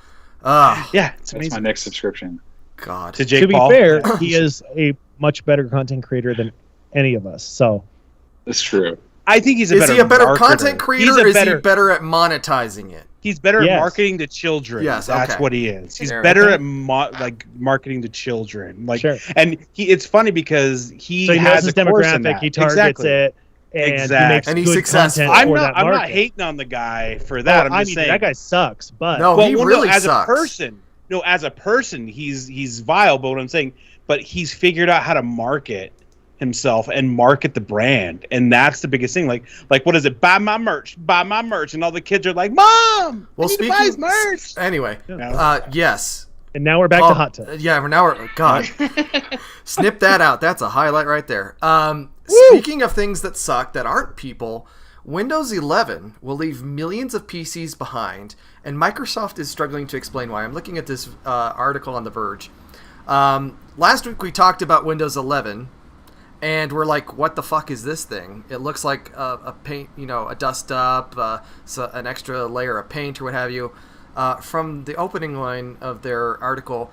Yeah, it's amazing. That's my next subscription. God. To be fair, he is a much better content creator than any of us. So that's true. I think he's a better. Is he a better marketer. content creator? Or is he better at monetizing it? He's better at marketing to children. Yes, that's what he is. He's better at marketing to children. Like, and it's funny because he has his a course in demographic. that. He targets it. And he's successful. I'm not hating on the guy for that. I'm just saying that guy sucks. But he really as sucks. As a person, he's vile. But what I'm saying, but he's figured out how to market himself and market the brand, and that's the biggest thing. Like what is it? Buy my merch, and all the kids are like, "Mom, I need to buy his merch." Anyway, yes. And now we're back to hot tub. Yeah, God, snip that out. That's a highlight right there. Speaking of things that suck that aren't people, Windows 11 will leave millions of PCs behind, and Microsoft is struggling to explain why. I'm looking at this article on The Verge. Last week we talked about Windows 11, and we're like, what the fuck is this thing? It looks like a paint, a dust up, an extra layer of paint or what have you. From the opening line of their article,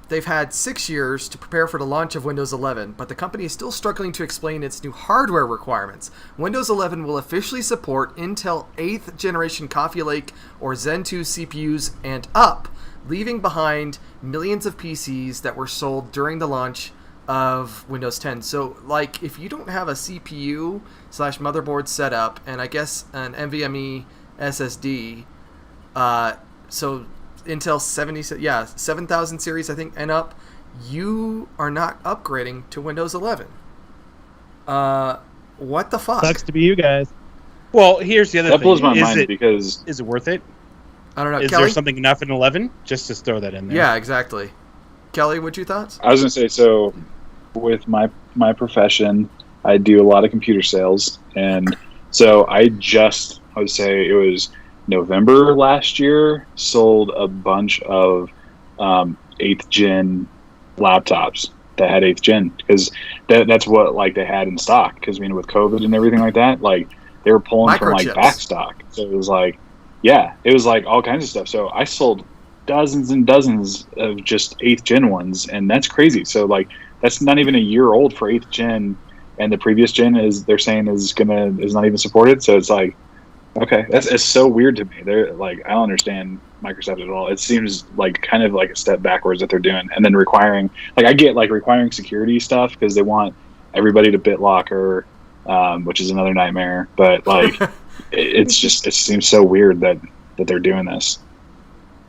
they've had 6 years to prepare for the launch of Windows 11, but the company is still struggling to explain its new hardware requirements. Windows 11 will officially support Intel 8th generation Coffee Lake or Zen 2 CPUs and up, leaving behind millions of PCs that were sold during the launch of Windows 10. So, like, if you don't have a CPU / motherboard set up, and I guess an NVMe SSD, so Intel 7000 series, I think, and up, you are not upgrading to Windows 11. What the fuck? Sucks to be you guys. Well, here's the other thing. That blows my mind because... Is it worth it? I don't know. Is Kelly? there something enough in 11? Just to throw that in there. Yeah, exactly. Kelly, what's your thoughts? I was going to say, so with my profession, I do a lot of computer sales. And so I would say it was November last year, sold a bunch of 8th gen laptops that had 8th gen because that's what like they had in stock. Because with COVID and everything like that, like they were pulling from like back stock. So it was like, it was like all kinds of stuff. So I sold dozens and dozens of just 8th gen ones, and that's crazy. So like that's not even a year old for 8th gen. and the previous gen they're saying is not even supported. So it's like, okay, it's so weird to me. They're like, I don't understand Microsoft at all. It seems like kind of like a step backwards that they're doing, and then requiring, like, I get like requiring security stuff because they want everybody to BitLock or which is another nightmare. But like, it seems so weird that they're doing this.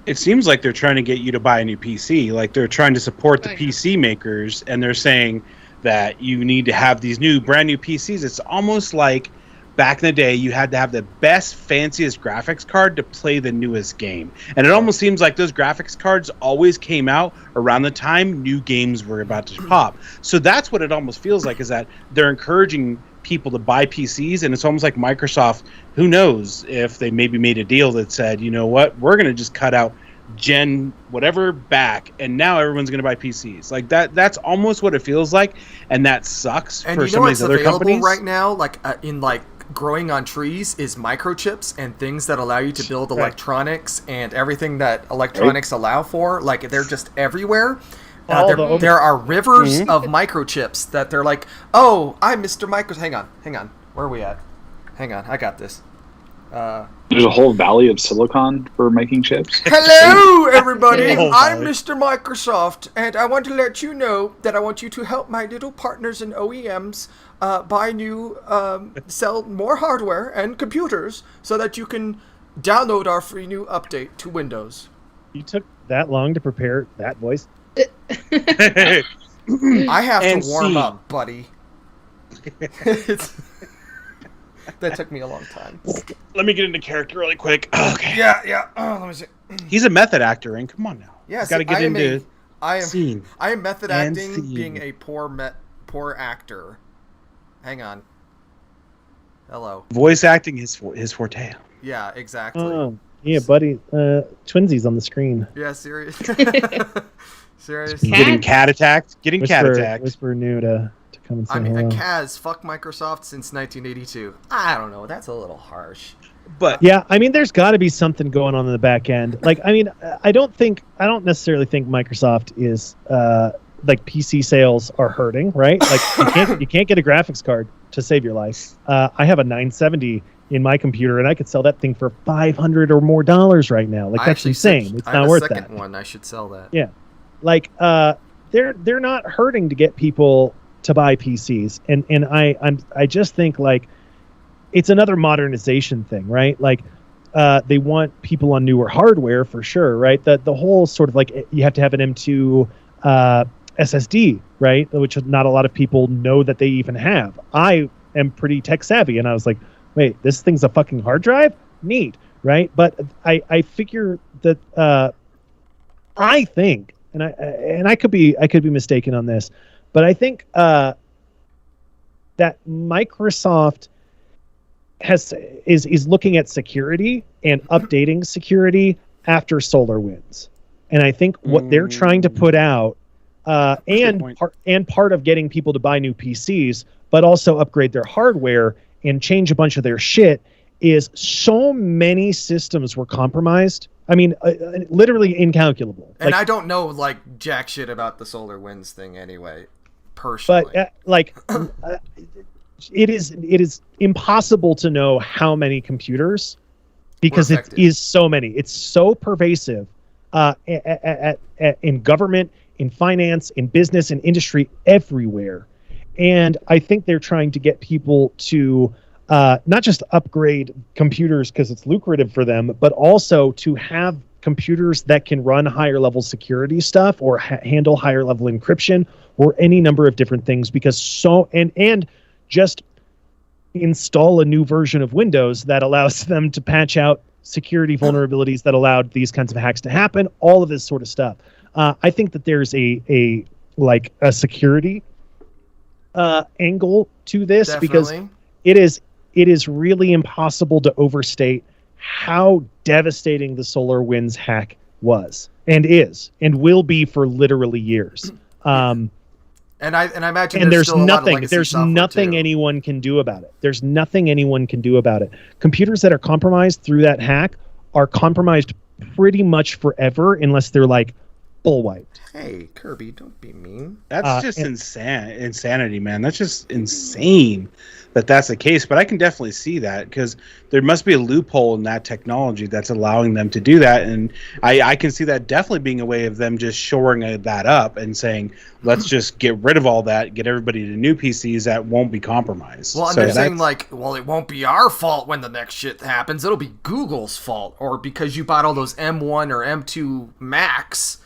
It seems like they're trying to get you to buy a new PC. Like they're trying to support the PC makers, and they're saying that you need to have these brand new PCs. It's almost like back in the day, you had to have the best, fanciest graphics card to play the newest game. And it almost seems like those graphics cards always came out around the time new games were about to pop. So that's what it almost feels like, is that they're encouraging people to buy PCs, and it's almost like Microsoft, who knows if they maybe made a deal that said, you know what, we're going to just cut out gen whatever back, and now everyone's going to buy PCs. Like that's almost what it feels like, and that sucks for some of these other companies right now, like in like growing on trees, is microchips and things that allow you to build electronics and everything that electronics allow for. Like they're just everywhere. There are rivers of microchips that they're like, oh, I'm Mr. Micro. Hang on. Where are we at? Hang on, I got this. There's a whole valley of silicon for making chips. Hello, everybody. I'm Mr. Microsoft, and I want to let you know that I want you to help my little partners and OEMs sell more hardware and computers so that you can download our free new update to Windows. You took that long to prepare that voice? I have to warm up, buddy. That took me a long time. Let me get into character really quick. Okay. Yeah. Let me see. He's a method actor, and come on now. Yes, got to get into scene. I am method acting, being a poor actor. Hang on. Hello. Voice acting his forte. Yeah, exactly. Oh, yeah, buddy. Twinsies on the screen. Yeah, serious. Seriously. Getting cat attacked. Whisper new to come and say hello. A Kaz, fuck Microsoft since 1982. I don't know. That's a little harsh. But yeah, I mean, there's got to be something going on in the back end. Like, I mean, I don't necessarily think Microsoft is like PC sales are hurting, right? Like you can't get a graphics card to save your life. I have a 970 in my computer, and I could sell that thing for $500 or more right now. Like, that's insane. It's not worth that. I have a second one. I should sell that. Yeah, like they're not hurting to get people to buy PCs, and I just think like it's another modernization thing, right? Like they want people on newer hardware for sure, right? The whole sort of like you have to have an M2 SSD, right? Which not a lot of people know that they even have. I am pretty tech savvy, and I was like, wait, this thing's a fucking hard drive? Neat, right? But I figure that I think, and I could be mistaken on this, but I think that Microsoft is looking at security and updating security after SolarWinds, and I think what they're trying to put out, and part of getting people to buy new PCs, but also upgrade their hardware and change a bunch of their shit, is so many systems were compromised. I mean, literally incalculable. And like, I don't know like jack shit about the SolarWinds thing anyway, personally. But it is impossible to know how many computers, because it is so many. It's so pervasive in government, in finance, in business, in industry, everywhere. And I think they're trying to get people to not just upgrade computers because it's lucrative for them, but also to have computers that can run higher level security stuff or handle higher level encryption or any number of different things, because and just install a new version of Windows that allows them to patch out security vulnerabilities that allowed these kinds of hacks to happen, all of this sort of stuff. I think that there's a security angle to this. Definitely. Because it is really impossible to overstate how devastating the SolarWinds hack was and is and will be for literally years. And I imagine there's nothing anyone can do about it. There's nothing anyone can do about it. Computers that are compromised through that hack are compromised pretty much forever, unless they're like bull wiped. Hey, Kirby, don't be mean. That's just insanity, man. That's just insane that that's the case. But I can definitely see that because there must be a loophole in that technology that's allowing them to do that. And I can see that definitely being a way of them just shoring that up and saying, let's just get rid of all that, get everybody to new PCs that won't be compromised. Well, and they're saying like, well, it won't be our fault when the next shit happens. It'll be Google's fault. Or because you bought all those M1 or M2 Macs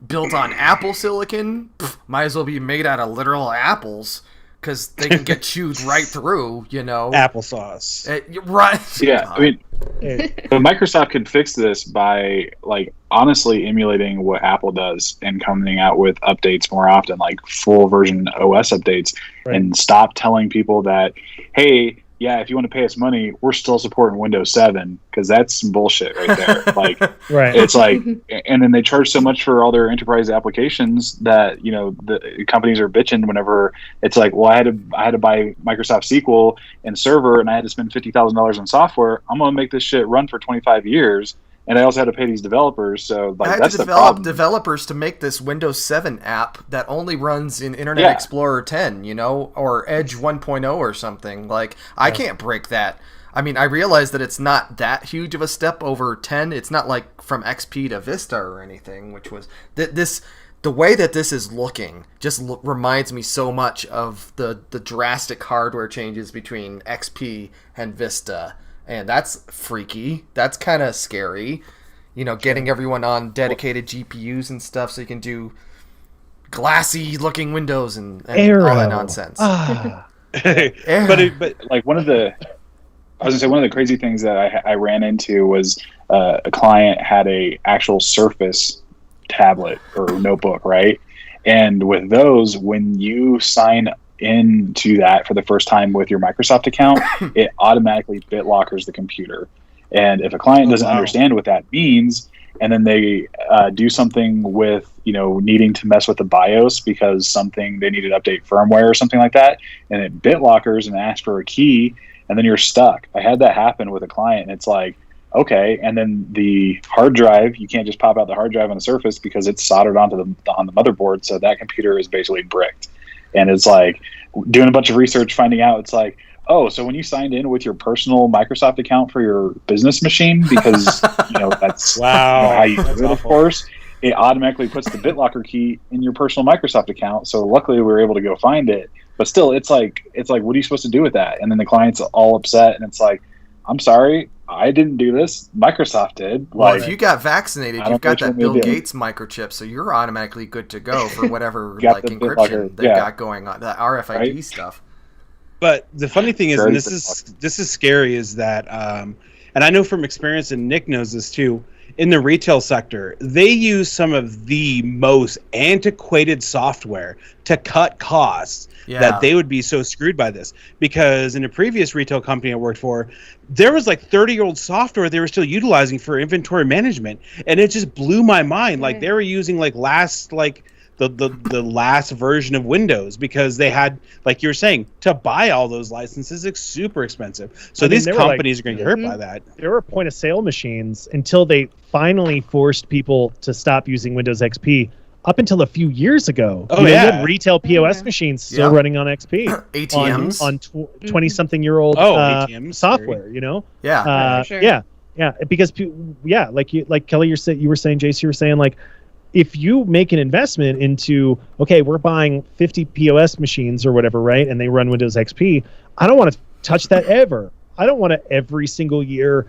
built on Apple silicon, might as well be made out of literal apples because they can get chewed right through, you know. Applesauce. Right. Yeah, I mean, but Microsoft could fix this by, like, honestly emulating what Apple does and coming out with updates more often, like full version OS updates, and stop telling people that, hey, yeah, if you want to pay us money, we're still supporting Windows 7, because that's some bullshit right there. Like, it's like, and then they charge so much for all their enterprise applications that, you know, the companies are bitching whenever it's like, well, I had to buy Microsoft SQL and server, and I had to spend $50,000 on software. I'm gonna make this shit run for 25 years. And I also had to pay these developers, so like, that's the problem. I had to develop developers to make this Windows 7 app that only runs in Internet Explorer 10, you know, or Edge 1.0 or something. Like, I can't break that. I mean, I realize that it's not that huge of a step over 10. It's not like from XP to Vista or anything, which was the way that this is looking just reminds me so much of the drastic hardware changes between XP and Vista. And that's freaky. That's kind of scary. You know, getting everyone on dedicated GPUs and stuff so you can do glassy-looking windows and all that nonsense. But like one of the crazy things that I ran into was a client had a actual Surface tablet or notebook, right? And with those, when you sign into that for the first time with your Microsoft account, it automatically BitLockers the computer. And if a client doesn't understand what that means, and then they do something with, you know, needing to mess with the BIOS because they need to update firmware or something like that, and it BitLockers and asks for a key, and then you're stuck. I had that happen with a client, and it's like, okay, and then the hard drive, you can't just pop out the hard drive on the Surface because it's soldered on the motherboard, so that computer is basically bricked. And it's like doing a bunch of research, finding out it's like, oh, so when you signed in with your personal Microsoft account for your business machine, because you know that's how you do it, of course, it automatically puts the BitLocker key in your personal Microsoft account. So luckily we were able to go find it. But still, it's like, what are you supposed to do with that? And then the client's all upset, and it's like, I'm sorry, I didn't do this. Microsoft did. Well, if you got vaccinated, you've got that Bill Gates microchip, so you're automatically good to go for whatever like encryption they've got going on, that RFID stuff. But the funny thing is, and this is scary, is that, and I know from experience, and Nick knows this too, in the retail sector, they use some of the most antiquated software to cut costs. That they would be so screwed by this, because in a previous retail company I worked for, there was like 30-year-old software they were still utilizing for inventory management, and it just blew my mind. Like they were using the last version of Windows, because they had, like you were saying, to buy all those licenses, it's super expensive. So these companies are going to get hurt by that. There were point of sale machines until they finally forced people to stop using Windows XP. Up until a few years ago, you had retail POS machines still running on XP, ATMs on 20-something-year-old software. You know, because like Kelly, you were saying, Jace, you were saying, like, if you make an investment into, okay, we're buying 50 POS machines or whatever, right, and they run Windows XP, I don't want to touch that ever. I don't want to every single year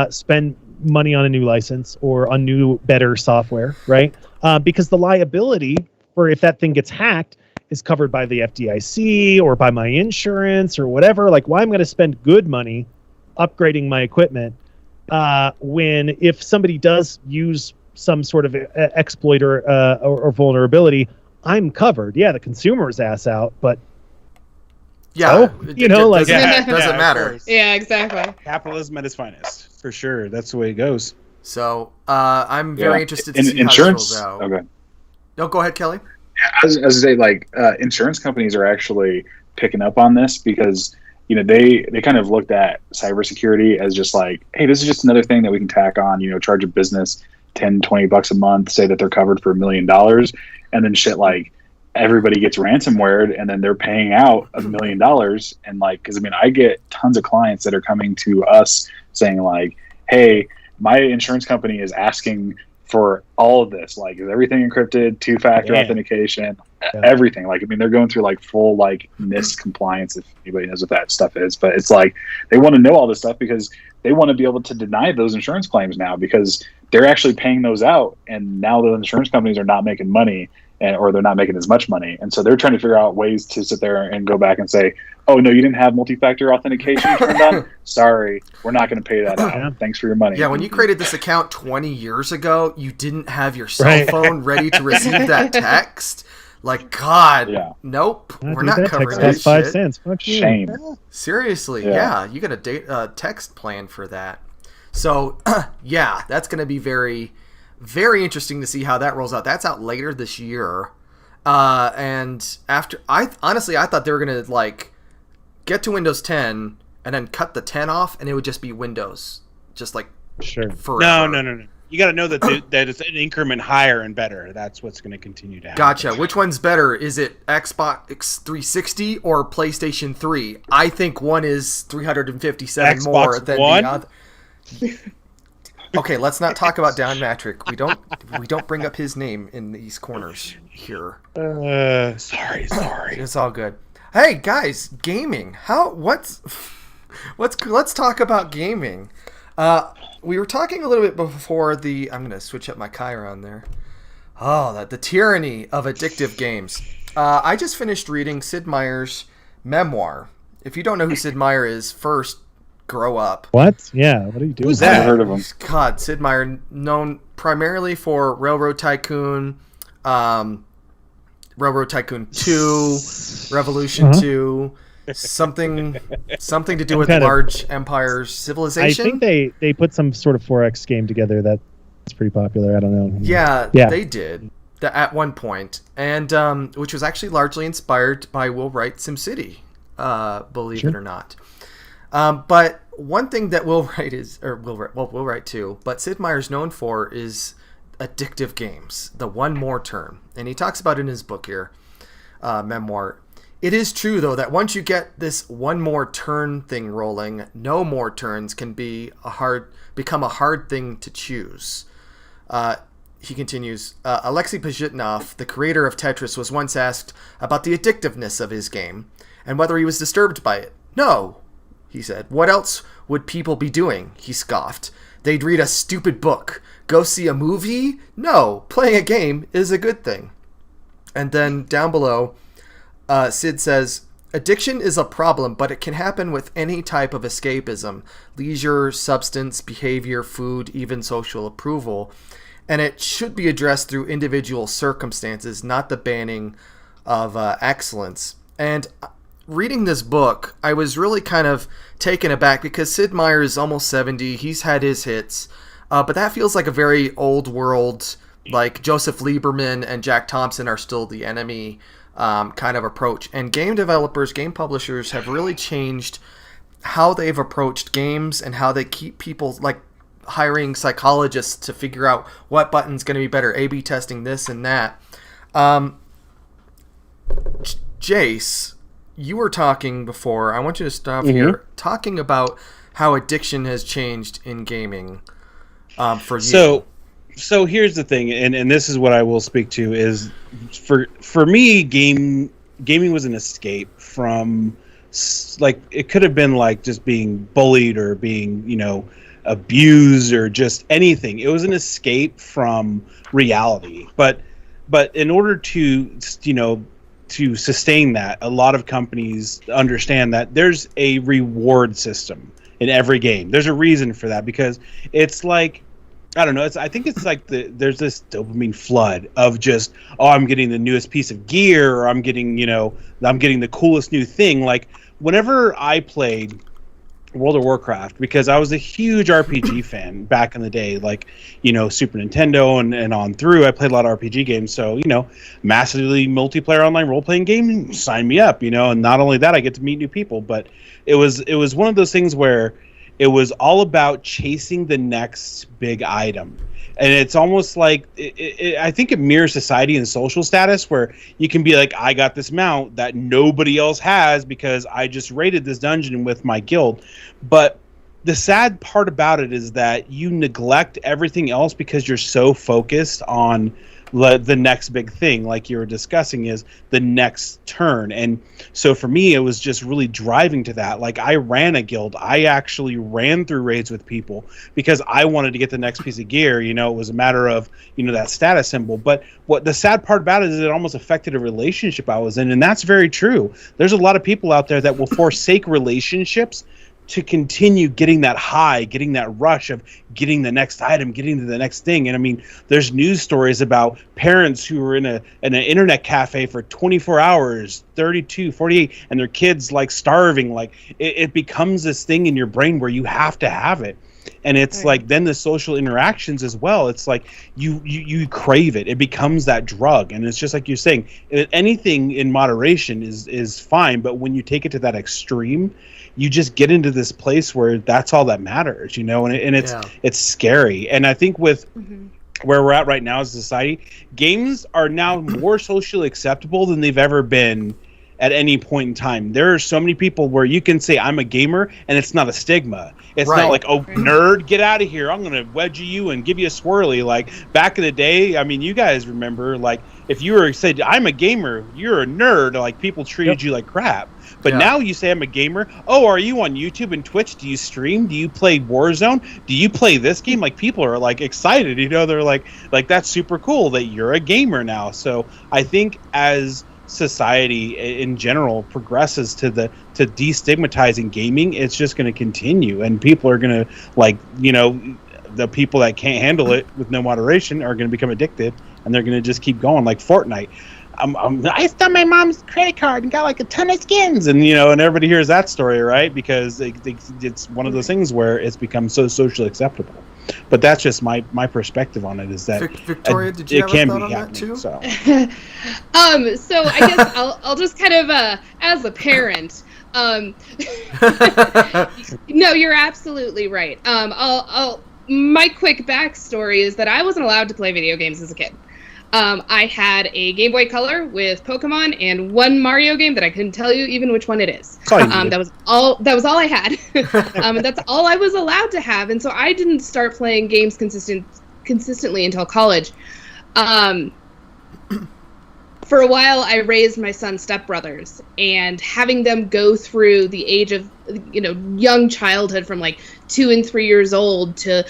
spend money on a new license or on new, better software, right? Because the liability for if that thing gets hacked is covered by the FDIC or by my insurance or whatever. Like, why am I going to spend good money upgrading my equipment when if somebody does use some sort of exploit or vulnerability, I'm covered. Yeah, the consumer's ass out, but it doesn't matter. Yeah, exactly. Capitalism at its finest, for sure. That's the way it goes. So I'm very interested to see insurance. How this rolls out. Okay. No, go ahead, Kelly. As I say, like insurance companies are actually picking up on this, because you know they kind of looked at cybersecurity as just like, hey, this is just another thing that we can tack on. You know, charge a business $10-20 a month, say that they're covered for $1 million, and then shit like everybody gets ransomwared and then they're paying out $1 million. And like, because I mean, I get tons of clients that are coming to us saying like, hey, my insurance company is asking for all of this, like, is everything encrypted, two-factor authentication, everything. Like, I mean, they're going through like full like NIST compliance, if anybody knows what that stuff is. But it's like they want to know all this stuff because they want to be able to deny those insurance claims now, because they're actually paying those out, and now the insurance companies are not making money, or they're not making as much money, and so they're trying to figure out ways to sit there and go back and say, oh no, you didn't have multi-factor authentication turned on, sorry, we're not going to pay that out, thanks for your money. Yeah, when you created this account 20 years ago, you didn't have your cell phone ready to receive that text. Like, God, nope, we're not covering that shit. 5 cents. Fuck you. Shame. Seriously, you got a text plan for that. So, yeah, that's going to be very, very interesting to see how that rolls out. That's out later this year. And after, I thought they were going to, like, get to Windows 10 and then cut the 10 off, and it would just be Windows. Just, like, forever. No. You got to know that that it's an increment higher and better. That's what's going to continue to happen. Gotcha. Which one's better? Is it Xbox 360 or PlayStation 3? I think one is 357 Xbox more than One? the other. Okay, let's not talk about Dan Matrick. We don't bring up his name in these corners here. Sorry. It's all good. Hey guys, gaming. Let's talk about gaming. We were talking a little bit before I'm going to switch up my Chiron there. Oh, the tyranny of addictive games. I just finished reading Sid Meier's memoir. If you don't know who Sid Meier is, first, grow up. What? Yeah, what are you doing? Who's that? I've heard of him. God, Sid Meier, known primarily for Railroad Tycoon, Railroad Tycoon 2, Revolution 2, something to do with large empires, civilization. I think they put some sort of 4X game together that's pretty popular. I don't know. Yeah. They did at one point, and which was actually largely inspired by Will Wright's SimCity, believe it or not. But one thing that Will Wright too, but Sid Meier's known for is addictive games, the one more turn, and he talks about it in his book here, memoir. It is true, though, that once you get this one more turn thing rolling, no more turns can become a hard thing to choose. He continues, Alexei Pajitnov, the creator of Tetris, was once asked about the addictiveness of his game and whether he was disturbed by it. No, he said. What else would people be doing? He scoffed. They'd read a stupid book. Go see a movie? No, playing a game is a good thing. And then down below, Sid says, addiction is a problem, but it can happen with any type of escapism, leisure, substance, behavior, food, even social approval. And it should be addressed through individual circumstances, not the banning of excellence. And reading this book, I was really kind of taken aback because Sid Meier is almost 70. He's had his hits, but that feels like a very old world, like Joseph Lieberman and Jack Thompson are still the enemy kind of approach. And game developers, game publishers have really changed how they've approached games and how they keep people, like hiring psychologists to figure out what button's going to be better, A/B testing this and that. Jace, you were talking before. I want you to stop here, talking about how addiction has changed in gaming for you. So here's the thing, and this is what I will speak to, is for me, gaming was an escape from, like, it could have been like just being bullied or being, abused or just anything. It was an escape from reality. But in order to sustain that, a lot of companies understand that there's a reward system in every game. There's a reason for that, because it's like, I don't know. I think it's like there's this dopamine flood of just, I'm getting the newest piece of gear, or I'm getting the coolest new thing. Like whenever I played World of Warcraft, because I was a huge RPG fan back in the day, like, Super Nintendo and on through, I played a lot of RPG games. So, massively multiplayer online role-playing game, sign me up, and not only that, I get to meet new people, but it was one of those things where It was all about chasing the next big item. And it's almost like, I think it mirrors society and social status, where you can be like, I got this mount that nobody else has because I just raided this dungeon with my guild. But the sad part about it is that you neglect everything else because you're so focused on the next big thing, like you were discussing, is the next turn. And so for me, it was just really driving to that. Like, I ran a guild. I actually ran through raids with people because I wanted to get the next piece of gear. You know, it was a matter of, you know, that status symbol. But what the sad part about it is it almost affected a relationship I was in. And that's very true. There's a lot of people out there that will forsake relationships to continue getting that high, getting that rush of getting the next item, getting to the next thing. And I mean, there's news stories about parents who are in an internet cafe for 24 hours, 32, 48, and their kids like starving. Like, it becomes this thing in your brain where you have to have it. And it's like, then the social interactions as well. It's like you crave it. It becomes that drug. And it's just like you're saying, anything in moderation is fine. But when you take it to that extreme, you just get into this place where that's all that matters, you know, and it's scary. And I think with where we're at right now as a society, games are now more socially acceptable than they've ever been at any point in time. There are so many people where you can say I'm a gamer and it's not a stigma. It's not like, oh, nerd, get out of here, I'm gonna wedgie you and give you a swirly. Like, back in the day, I mean, you guys remember, like, if you were said I'm a gamer, you're a nerd, like, people treated you like crap. But now you say I'm a gamer. Oh, are you on YouTube and Twitch? Do you stream? Do you play Warzone? Do you play this game? Like, people are like excited, you know, they're like that's super cool that you're a gamer now. So I think as society in general progresses to destigmatizing gaming, it's just going to continue, and people are going to, like, you know, the people that can't handle it with no moderation are going to become addicted, and they're going to just keep going. Like Fortnite. I stole my mom's credit card and got like a ton of skins, and you know, and everybody hears that story, right? Because it's one of those things where it's become so socially acceptable. But that's just my perspective on it. Is that Victoria? Did you have a thought on that too? So I guess I'll just kind of as a parent. No, you're absolutely right. My quick backstory is that I wasn't allowed to play video games as a kid. I had a Game Boy Color with Pokemon and one Mario game that I couldn't tell you even which one it is. That was all I had. And that's all I was allowed to have. And so I didn't start playing games consistently until college. For a while, I raised my son's stepbrothers, and having them go through the age of, you know, young childhood from like 2 and 3 years old to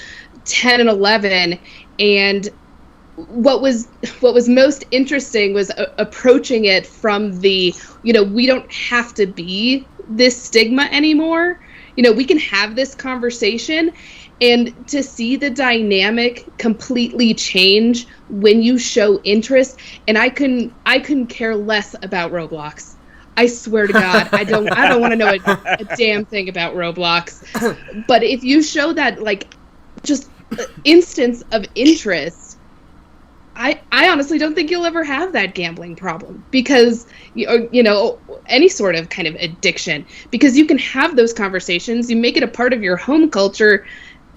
10 and 11, and what was most interesting was approaching it from the, you know, we don't have to be this stigma anymore. You know, we can have this conversation, and to see the dynamic completely change when you show interest. And I couldn't care less about Roblox. I swear to God, I don't want to know a damn thing about Roblox. But if you show that, like, just instance of interest, I honestly don't think you'll ever have that gambling problem, because, you know, any sort of kind of addiction, because you can have those conversations, you make it a part of your home culture,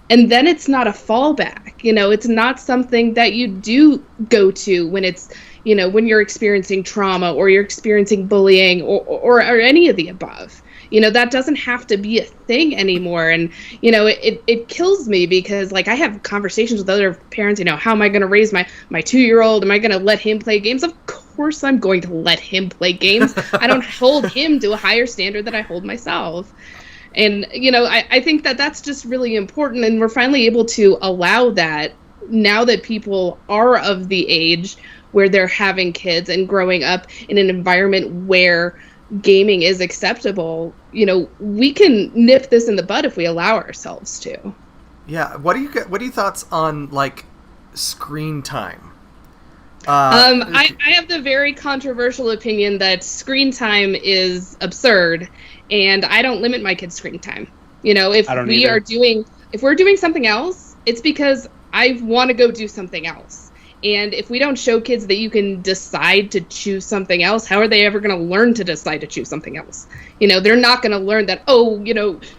and then it's not a fallback. You know, it's not something that you do go to when it's, you know, when you're experiencing trauma or you're experiencing bullying or any of the above. You know, that doesn't have to be a thing anymore. And, you know, it kills me because, like, I have conversations with other parents, you know, how am I going to raise my 2-year-old? Am I going to let him play games? Of course I'm going to let him play games. I don't hold him to a higher standard than I hold myself. And, you know, I think that that's just really important. And we're finally able to allow that now that people are of the age where they're having kids and growing up in an environment where gaming is acceptable. You know, we can nip this in the bud if we allow ourselves to. Yeah. What are your thoughts on, like, screen time? I have the very controversial opinion that screen time is absurd, and I don't limit my kids' screen time. You know, if we're doing something else, it's because I want to go do something else. And if we don't show kids that you can decide to choose something else, how are they ever going to learn to decide to choose something else? They're not going to learn that,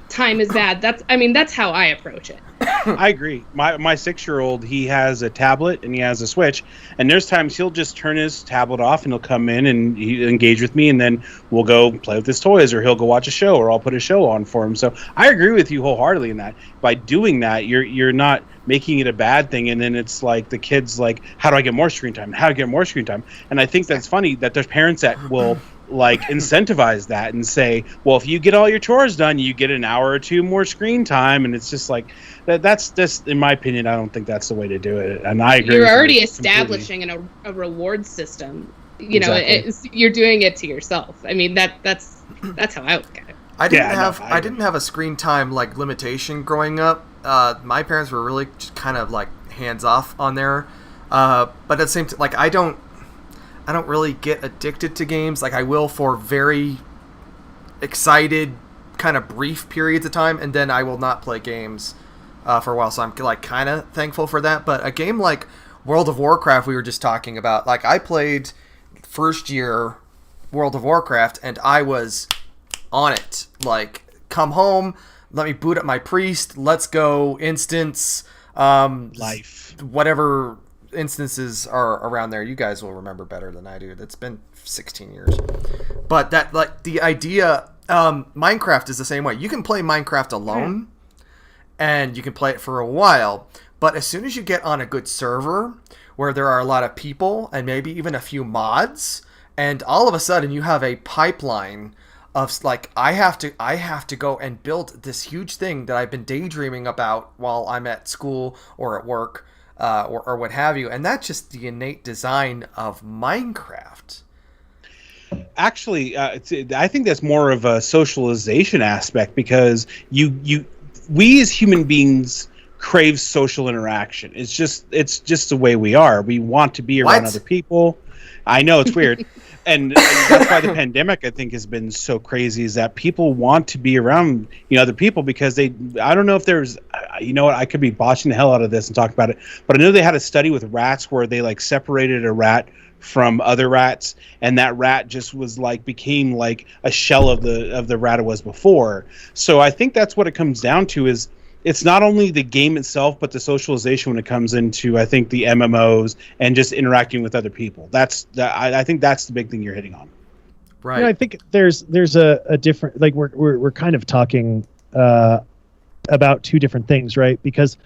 time is bad. That's how I approach it. I agree. My 6-year-old, he has a tablet and he has a Switch, and there's times he'll just turn his tablet off and he'll come in and he'll engage with me, and then we'll go play with his toys, or he'll go watch a show, or I'll put a show on for him. So I agree with you wholeheartedly in that. By doing that, you're not making it a bad thing, and then it's like the kid's like, how do I get more screen time? How do I get more screen time? And I think that's funny that there's parents that will incentivize that and say, well, if you get all your chores done, you get an hour or two more screen time. And it's just like that's just, in my opinion, I don't think that's the way to do it. And I agree. You're already establishing a reward system. Exactly. You're doing it to yourself. That's how I look at it. I didn't have a screen time limitation growing up. My parents were really just kind of hands off on there. But at the same time, I don't really get addicted to games. I will for very excited, kind of brief periods of time, and then I will not play games for a while. So I'm kind of thankful for that. But a game like World of Warcraft, we were just talking about, I played first year World of Warcraft, and I was on it. Come home, let me boot up my priest, let's go instance, life, whatever instances are around there. You guys will remember better than I do. That's been 16 years. But that the idea, Minecraft is the same way. You can play Minecraft alone, and you can play it for a while. But as soon as you get on a good server where there are a lot of people and maybe even a few mods, and all of a sudden you have a pipeline of I have to go and build this huge thing that I've been daydreaming about while I'm at school or at work. Or what have you, and that's just the innate design of Minecraft. Actually, I think that's more of a socialization aspect, because we as human beings crave social interaction. It's just the way we are. We want to be around other people. I know it's weird. And that's why the pandemic, I think, has been so crazy, is that people want to be around, other people, because I don't know if there's, I could be botching the hell out of this and talk about it, but I know they had a study with rats where they separated a rat from other rats, and that rat just was became a shell of the rat it was before. So I think that's what it comes down to, is it's not only the game itself, but the socialization when it comes into, I think, the MMOs and just interacting with other people. I think that's the big thing you're hitting on. Right. I think there's a different, we're kind of talking about two different things, right? Because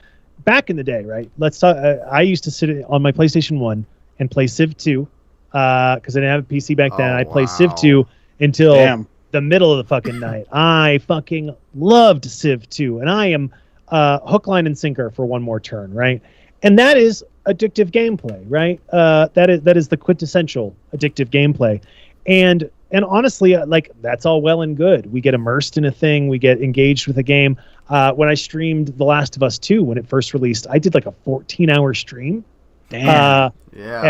back in the day, right? Let's talk. I used to sit on my PlayStation 1 and play Civ 2 because I didn't have a PC back then. I played Civ 2 until the middle of the fucking night. I fucking loved Civ 2, and I am hook, line, and sinker for one more turn, right? And that is addictive gameplay, right? That is the quintessential addictive gameplay, and honestly, that's all well and good. We get immersed in a thing, we get engaged with a game. When I streamed The Last of Us 2 when it first released, I did a 14-hour stream. Damn.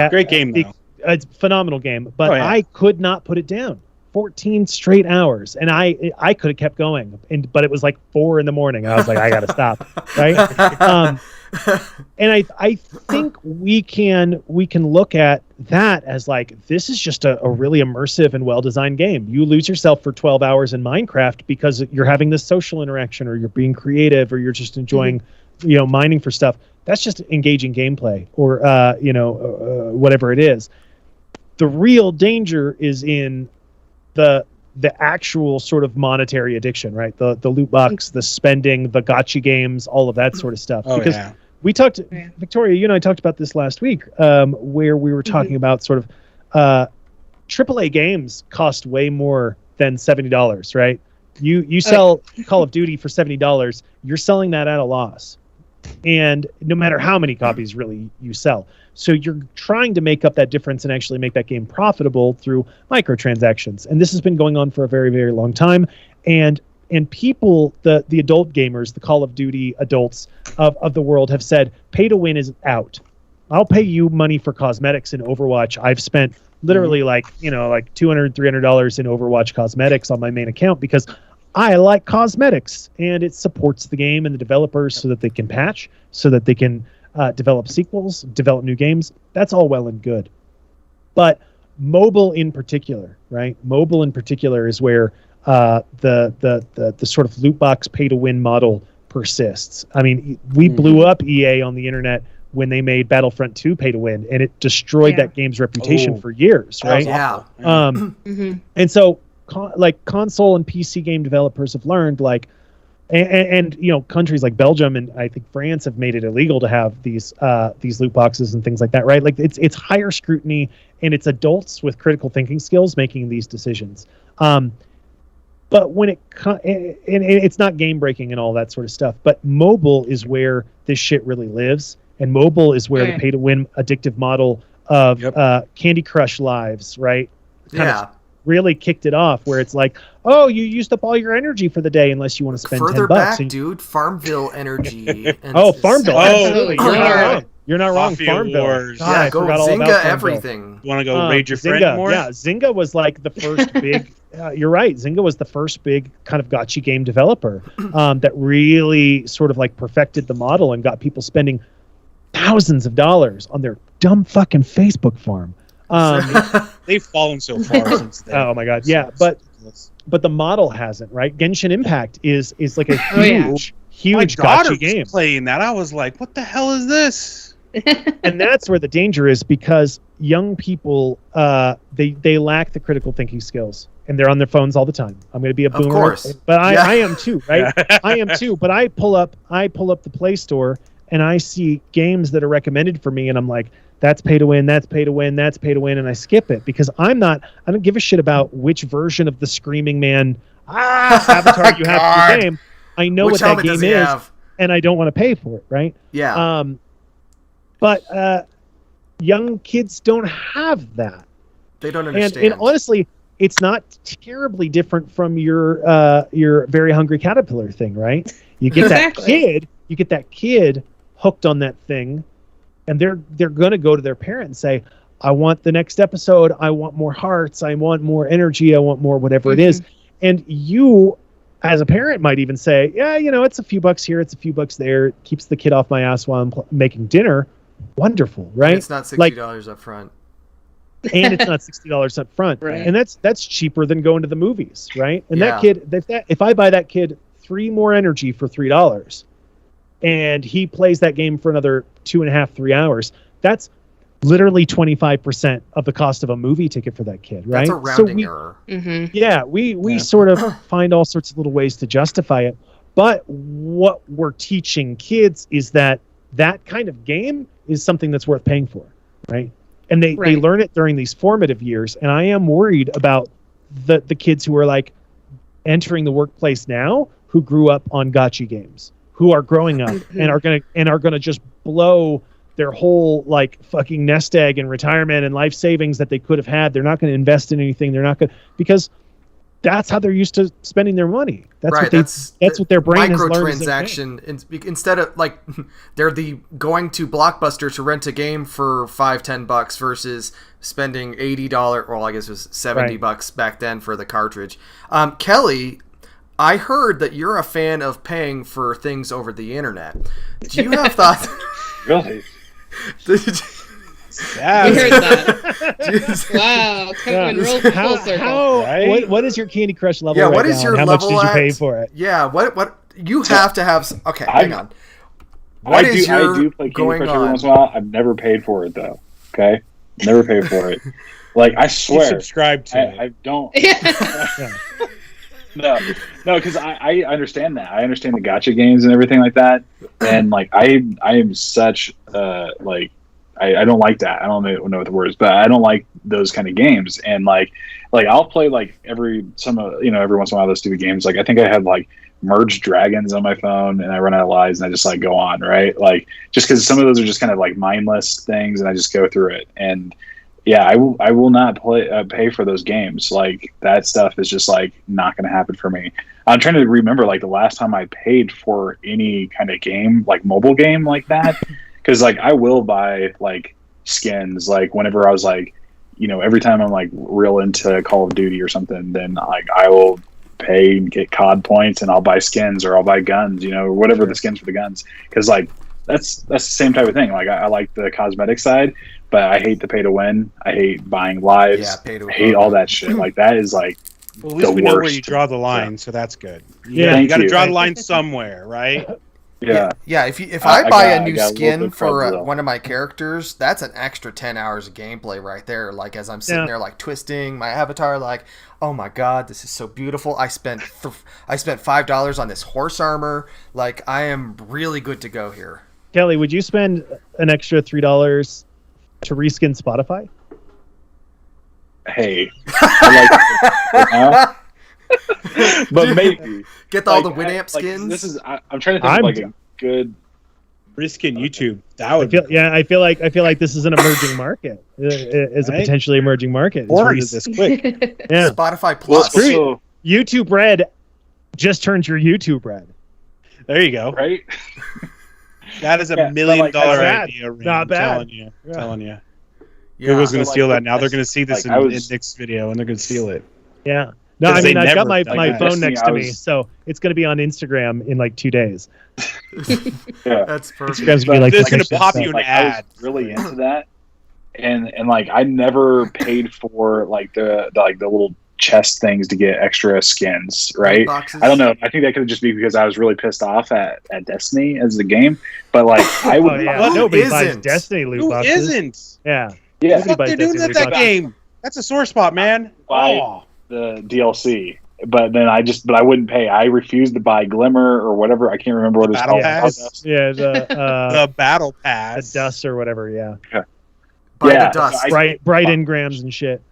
Great game though. It's a phenomenal game, but I could not put it down. 14 straight hours, and I could have kept going, but it was 4 a.m, and I was like, I gotta stop, right? And I think we can look at that as this is just a really immersive and well-designed game. You lose yourself for 12 hours in Minecraft because you're having this social interaction, or you're being creative, or you're just enjoying, mining for stuff. That's just engaging gameplay, or whatever it is. The real danger is in the actual sort of monetary addiction, right? The loot box, the spending, the gotcha games, all of that sort of stuff. Because we talked, Victoria, you and I talked about this last week, where we were talking about sort of AAA games cost way more than $70, right? You sell Call of Duty for $70, you're selling that at a loss. And no matter how many copies really you sell. So you're trying to make up that difference and actually make that game profitable through microtransactions. And this has been going on for a very, very long time. And people, the adult gamers, the Call of Duty adults of the world have said, pay to win is out. I'll pay you money for cosmetics in Overwatch. I've spent literally $200, $300 in Overwatch cosmetics on my main account because I like cosmetics, and it supports the game and the developers so that they can patch, so that they can develop sequels, develop new games. That's all well and good. But mobile in particular, right? Mobile in particular is where the sort of loot box pay to win model persists. I mean, we blew up EA on the internet when they made Battlefront 2 pay to win, and it destroyed that game's reputation for years, right? Yeah. And so console and PC game developers have learned, like, and you know, countries like Belgium and I think France have made it illegal to have these loot boxes and things like that, right? Like it's higher scrutiny, and it's adults with critical thinking skills making these decisions. But when it's not game breaking and all that sort of stuff, but mobile is where this shit really lives, and mobile is where the pay to win addictive model of Candy Crush Lives, right? Really kicked it off, where it's like, oh, you used up all your energy for the day unless you want to spend further $10. Back, dude, Farmville energy. Farmville, absolutely. You're not wrong. Farmville. God, go Zynga everything. You want to go Rage Your Friend Zynga, more? Yeah, Zynga was like the first big. You're right. Zynga was the first big kind of gotcha game developer that really sort of like perfected the model and got people spending thousands of dollars on their dumb fucking Facebook farm. They've fallen so far since then. Oh my god, yeah, but the model hasn't, right? Genshin Impact is like a huge gotcha game. Playing that, I was like, what the hell is this? And that's where the danger is, because young people they lack the critical thinking skills, and they're on their phones all the time. I'm going to be a boomer, of course, but I am too, right? I am too. But I pull up the Play Store and I see games that are recommended for me, and I'm like, that's pay to win, that's pay to win, that's pay to win, and I skip it because I don't give a shit about which version of the Screaming Man avatar you have in the game. I know what that game is, and I don't want to pay for it, right? Yeah. But young kids don't have that. They don't understand. And honestly, it's not terribly different from your Very Hungry Caterpillar thing, right? You get that kid hooked on that thing, and they're going to go to their parent and say, I want the next episode, I want more hearts, I want more energy, I want more whatever it is. And you, as a parent, might even say, yeah, you know, it's a few bucks here, it's a few bucks there, it keeps the kid off my ass while I'm making dinner. Wonderful, right? And it's not $60 up front. And it's not $60 up front. Right. And that's cheaper than going to the movies, right? And that kid, if I buy that kid 3 more energy for $3, and he plays that game for another 2.5, 3 hours, that's literally 25% of the cost of a movie ticket for that kid, right? That's a rounding error. Yeah, we sort of find all sorts of little ways to justify it. But what we're teaching kids is that kind of game is something that's worth paying for, right? And they learn it during these formative years. And I am worried about the kids who are like entering the workplace now, who grew up on gotcha games, who are growing up and are gonna just blow their whole like fucking nest egg and retirement and life savings that they could have had. They're not going to invest in anything. They're not going, because that's how they're used to spending their money. That's what their brain has learned. Microtransaction, instead of like they're going to Blockbuster to rent a game for $5-10 versus spending $80. Well, I guess it was $70 back then for the cartridge. Kelly, I heard that you're a fan of paying for things over the internet. Do you have thoughts? Really? We heard that. Wow, coming real full circle. What is your Candy Crush level? Yeah, what is your level? How much did you pay for it? Yeah, what you have to have. Okay, hang on. I do play Candy Crush every once in a while. I've never paid for it though. Okay, never paid for it. Like I swear, you subscribe to it. I don't. No, because I understand that. I understand the gotcha games and everything like that. And like I am such like I don't like that. I don't know what the word is, but I don't like those kind of games. And like I'll play like every once in a while those stupid games. Like I think I had like Merged Dragons on my phone, and I run out of lives, and I just like go on, right? Like just because some of those are just kind of like mindless things, and I just go through it. And yeah, I will not pay for those games. Like that stuff is just like not going to happen for me. I'm trying to remember like the last time I paid for any kind of game, like mobile game like that. Cause like I will buy like skins, like whenever I was like, every time I'm like real into Call of Duty or something, then like I will pay and get COD points and I'll buy skins or I'll buy guns, or whatever the skins for the guns. Cause like that's the same type of thing. Like I like the cosmetic side, but I hate the pay to win. I hate buying lives. Yeah, I hate all that shit. Like that is like well, at least we know where you draw the line, so that's good. You got to draw the line somewhere, right? Yeah. If I buy a new skin for one of my characters, that's an extra 10 hours of gameplay right there. Like as I'm sitting there like twisting my avatar, like, oh my god, this is so beautiful. I spent $5 on this horse armor. Like I am really good to go here. Kelly, would you spend an extra $3 to reskin Spotify? Hey, I like but maybe get all the Winamp skins. This is I'm trying to think of like a good reskin YouTube. That would I feel like this is an emerging market. Is a potentially emerging market. Or is this quick? Yeah. Spotify Plus. Well, YouTube Red just turns your YouTube red. There you go. Right. That is a $1 million idea. Not bad. I'm telling you. Yeah. Google's going to steal that. Now they're going to see this in Nick's video, and they're going to steal it. Yeah. No, I mean, I've got my phone next to me, so it's going to be on Instagram in like 2 days. Yeah. That's perfect. It's going to pop you an ad. I was really into that. And like, I never paid for like the little chest things to get extra skins, right? I don't know. I think that could just be because I was really pissed off at Destiny as the game. But like, I would. Nobody buys Destiny loot boxes. Who isn't? Yeah. What the fuck they're doing at that game? That's a sore spot, man. Buy the DLC, but then I wouldn't pay. I refused to buy Glimmer or whatever. I can't remember what it's called. Pass? Yeah, the Battle Pass, the Dust or whatever. Yeah. Buy the Dust, bright engrams and shit.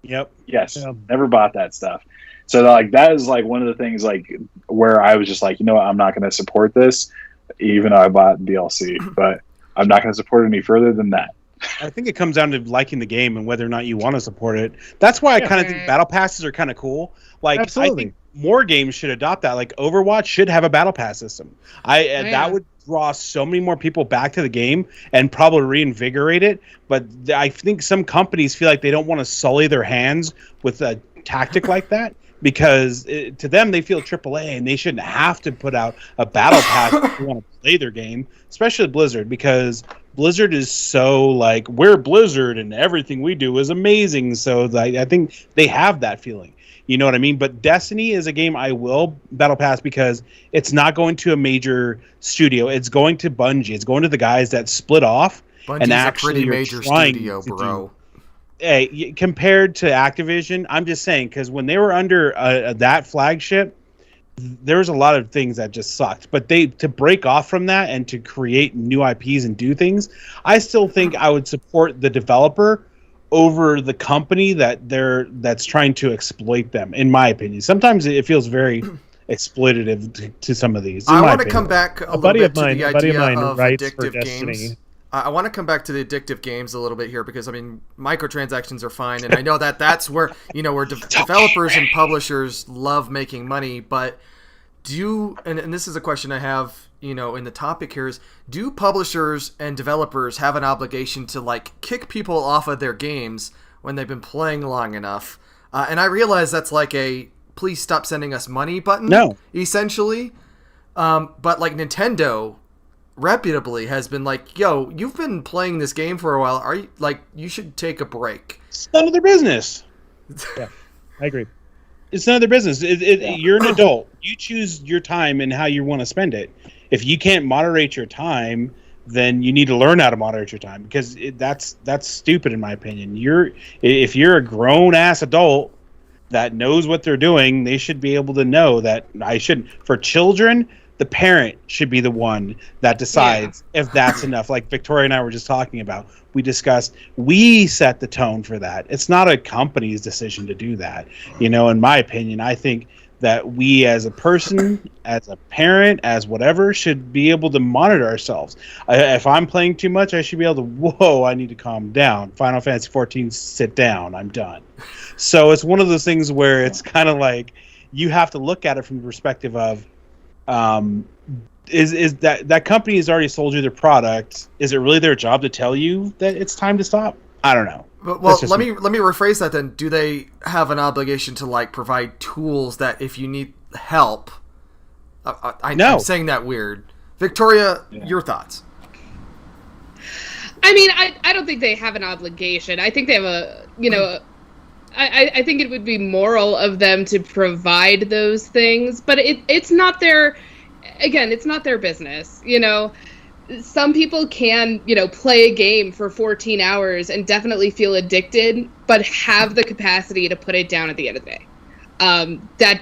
Yep. Yes. Yeah. Never bought that stuff. So like that is like one of the things like where I was just like, you know what, I'm not going to support this, even though I bought DLC, but I'm not going to support it any further than that. I think it comes down to liking the game and whether or not you want to support it. That's why I kind of think battle passes are kind of cool. Like, absolutely. I think more games should adopt that. Like Overwatch should have a battle pass system. That would draw so many more people back to the game and probably reinvigorate it. But I think some companies feel like they don't want to sully their hands with a tactic like that. Because to them, they feel AAA and they shouldn't have to put out a battle pass if they want to play their game, especially Blizzard, because Blizzard is so like, we're Blizzard and everything we do is amazing. So I think they have that feeling. You know what I mean? But Destiny is a game I will battle pass because it's not going to a major studio. It's going to Bungie. It's going to the guys that split off. Bungie's and actually a pretty major studio, bro. Hey, compared to Activision, I'm just saying, because when they were under that flagship, there was a lot of things that just sucked. But to break off from that and to create new IPs and do things, I still think I would support the developer over the company that's trying to exploit them, in my opinion. Sometimes it feels very exploitative to some of these. I want to come back a little bit to the idea of addictive games. I want to come back to the addictive games a little bit here because, I mean, microtransactions are fine, and I know that's where, where developers and publishers love making money, but and this is a question I have, in the topic here is, do publishers and developers have an obligation to, like, kick people off of their games when they've been playing long enough? And I realize that's like a please stop sending us money button, essentially. But, like, Nintendo reputably has been like, yo, you've been playing this game for a while. Are you like, you should take a break? It's none of their business. Yeah, I agree. It's none of their business. You're an adult. You choose your time and how you want to spend it. If you can't moderate your time, then you need to learn how to moderate your time, because that's stupid in my opinion. If you're a grown ass adult that knows what they're doing, they should be able to know that I shouldn't. For children, the parent should be the one that decides if that's enough. Like Victoria and I were just talking about. We set the tone for that. It's not a company's decision to do that. In my opinion, I think that we as a person, as a parent, as whatever, should be able to monitor ourselves. If I'm playing too much, I should be able to, I need to calm down. Final Fantasy 14, sit down. I'm done. So it's one of those things where it's kind of like you have to look at it from the perspective of, is that company has already sold you their product? Is it really their job to tell you that it's time to stop? I don't know. Well, let me rephrase that then. Do they have an obligation to like provide tools that if you need help? I'm saying that weird. Victoria, your thoughts? I mean, I don't think they have an obligation. I think they have a, I think it would be moral of them to provide those things, but it's not their business, Some people can, play a game for 14 hours and definitely feel addicted, but have the capacity to put it down at the end of the day. That,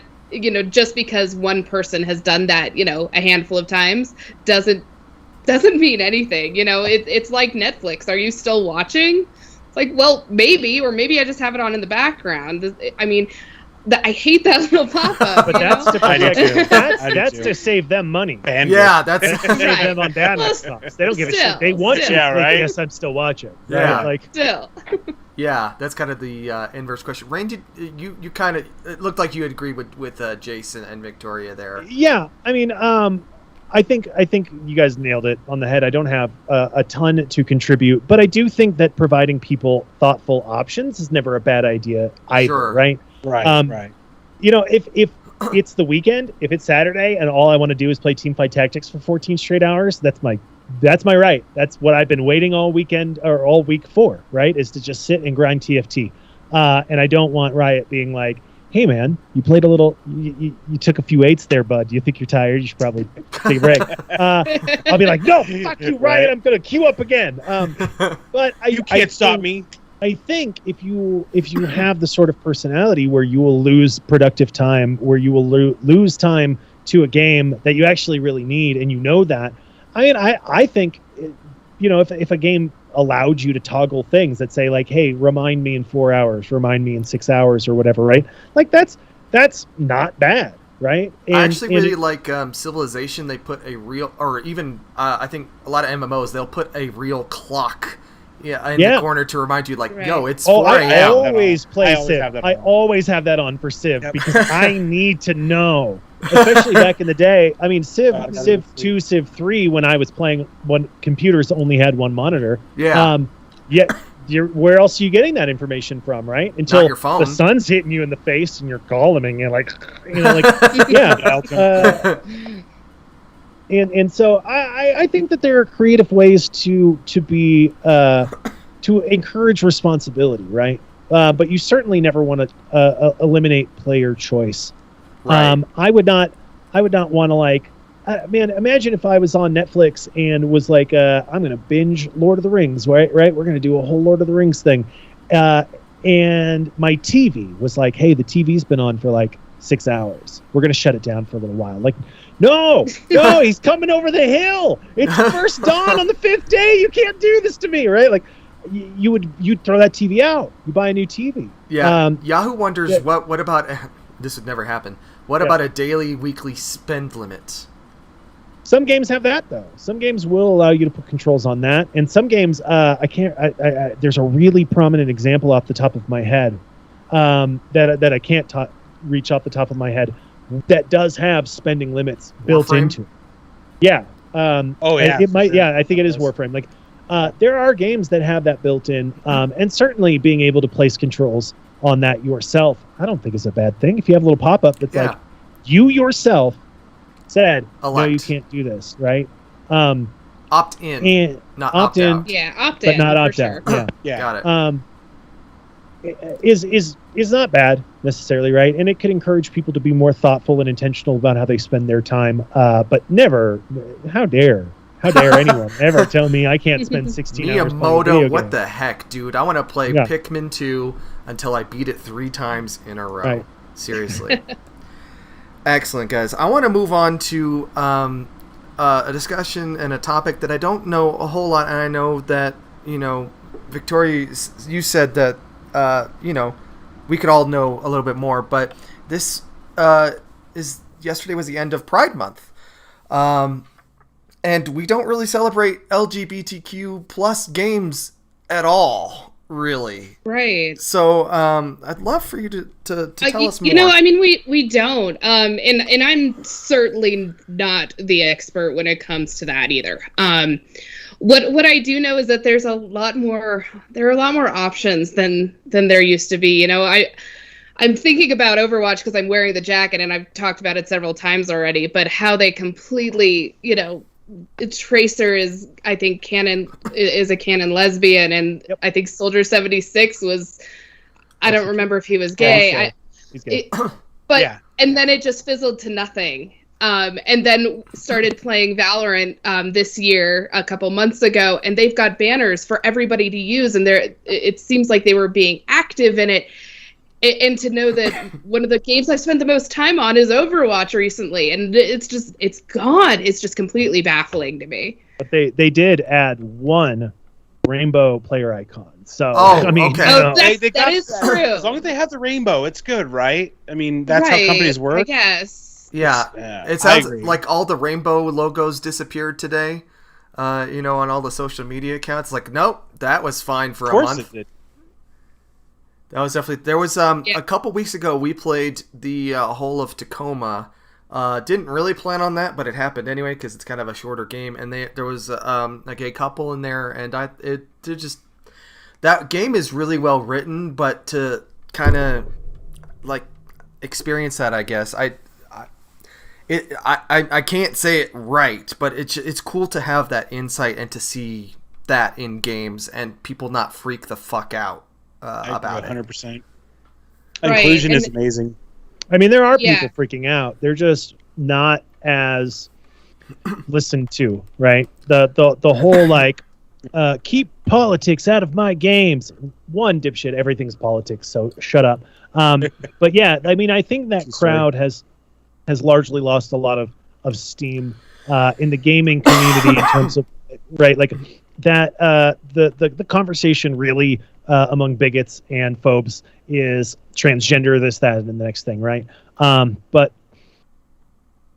just because one person has done that, a handful of times doesn't mean anything. It's like Netflix. Are you still watching? It's like, well, maybe, or maybe I just have it on in the background. I mean, I hate that little pop-up. But that's to protect that's to save them money. And yeah, that's to save them on bandwidth stops. They don't give a shit. They want you. Yeah, right. Yes, I'm still watching. Yeah, right? Like still. Yeah, that's kind of the inverse question. Rain, you kind of, it looked like you had agreed with Jason and Victoria there. Yeah, I mean, I think you guys nailed it on the head. I don't have a ton to contribute, but I do think that providing people thoughtful options is never a bad idea either, sure. right? Right. If it's the weekend, if it's Saturday, and all I want to do is play Teamfight Tactics for 14 straight hours, that's my right. That's what I've been waiting all weekend or all week for, right? Is to just sit and grind TFT. And I don't want Riot being like, hey man, you played a little, you took a few eights there, bud. Do you think you're tired? You should probably take a break. I'll be like, no, fuck you, Riot. Right. I'm going to queue up again. But you can't stop me. I think if you have the sort of personality where you will lose productive time, where you will lose time to a game that you actually really need, and that, I think, if a game allowed you to toggle things that say like, hey, remind me in 4 hours, remind me in 6 hours or whatever, right? Like that's not bad, right? I actually really like Civilization. They put a real, or even I think a lot of MMOs, they'll put a real clock in the corner to remind you, like, yo, it's 4 a.m. I always play Civ. I always have that on for Civ because I need to know. Especially back in the day. I mean, Civ 2, Civ 3, when I was playing, when computers only had one monitor. Yeah. Where else are you getting that information from, right? Until your phone. The sun's hitting you in the face and you're calling and you're like, yeah. And so I think that there are creative ways to encourage responsibility, right? But you certainly never want to eliminate player choice. Right. I would not want to imagine if I was on Netflix and was like, I'm going to binge Lord of the Rings, right? We're going to do a whole Lord of the Rings thing. And my TV was like, hey, the TV's been on for like 6 hours. We're going to shut it down for a little while. Like, no, he's coming over the hill. It's first dawn on the 5th day. You can't do this to me, right? Like, you'd throw that TV out. You buy a new TV. Yeah. Yahoo wonders what about, this would never happen. What about a daily, weekly spend limit? Some games have that, though. Some games will allow you to put controls on that, and some games there's a really prominent example off the top of my head that I can't reach off the top of my head that does have spending limits built into it. Yeah. It might. Yeah, I think it is Warframe. Like, there are games that have that built in, and certainly being able to place controls on that yourself, I don't think is a bad thing. If you have a little pop-up that's like, you yourself said, no, you can't do this, right? Opt in, not opt out. Yeah, opt in, but not opt sure. out. Yeah, got it. Is not bad necessarily, right? And it could encourage people to be more thoughtful and intentional about how they spend their time. But never, how dare anyone ever tell me I can't spend 16 hours playing a video game. What the heck, dude? I want to play Pikmin 2 until I beat it 3 times in a row. Right. Seriously. Excellent, guys. I want to move on to a discussion and a topic that I don't know a whole lot, and I know that, Victoria, you said that, we could all know a little bit more, but this yesterday was the end of Pride Month. And we don't really celebrate LGBTQ plus games at all, really. Right. So I'd love for you to tell us more. I mean, we don't. And I'm certainly not the expert when it comes to that either. What I do know is that there are a lot more options than there used to be. I'm thinking about Overwatch because I'm wearing the jacket and I've talked about it several times already, but how they completely, Tracer is, I think, is a canon lesbian, and I think Soldier 76 was. I don't remember if he was gay. He's gay. And then it just fizzled to nothing. And then started playing Valorant this year, a couple months ago, and they've got banners for everybody to use, and it seems like they were being active in it. And to know that one of the games I've spent the most time on is Overwatch recently, and it's gone. It's just completely baffling to me. But they did add one rainbow player icon. So okay. That is true. As long as they have the rainbow, it's good, right? I mean, that's how companies work. I guess. Yeah. It sounds like all the rainbow logos disappeared today. On all the social media accounts. Like, nope, that was fine for a month. Of course it did. That was definitely... There was a couple weeks ago, we played the whole of Tacoma. Didn't really plan on that, but it happened anyway because it's kind of a shorter game. And there was a gay couple in there, and that game is really well written. But to kind of like experience that, I guess I can't say it right, but it's cool to have that insight and to see that in games and people not freak the fuck out. About 100%. Inclusion is amazing. I mean, there are people freaking out. They're just not as listened to, right? The whole like keep politics out of my games. One, dipshit, everything's politics, so shut up. But yeah, I mean, I think that crowd has largely lost a lot of steam in the gaming community in terms of like that the conversation really among bigots and phobes is transgender, this, that, and the next thing, right? But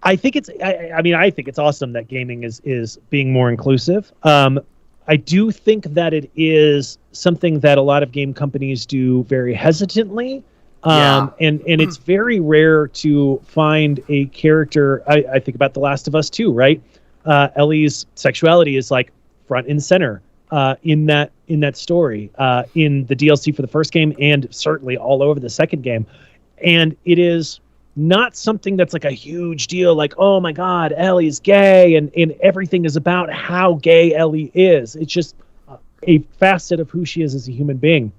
I think I think it's awesome that gaming is being more inclusive. I do think that it is something that a lot of game companies do very hesitantly. And it's very rare to find a character. I think about The Last of Us too, right? Ellie's sexuality is like front and center in that story, in the DLC for the first game, and certainly all over the second game. And it is not something that's like a huge deal, like, oh my God, Ellie's gay, and everything is about how gay Ellie is. It's just a facet of who she is as a human being.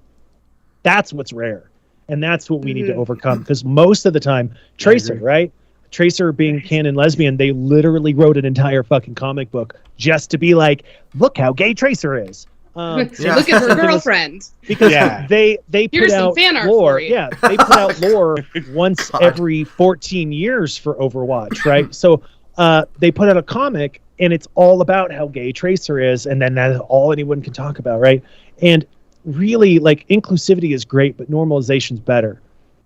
That's what's rare. And that's what we need to overcome, because most of the time, Tracer, right? Tracer being canon lesbian, they literally wrote an entire fucking comic book just to be like, look how gay Tracer is. Look at her girlfriend. Because they put out lore. Yeah, they put out lore once every 14 years for Overwatch, right? So they put out a comic, and it's all about how gay Tracer is, and then that's all anyone can talk about, right? And really, like, inclusivity is great, but normalization's better.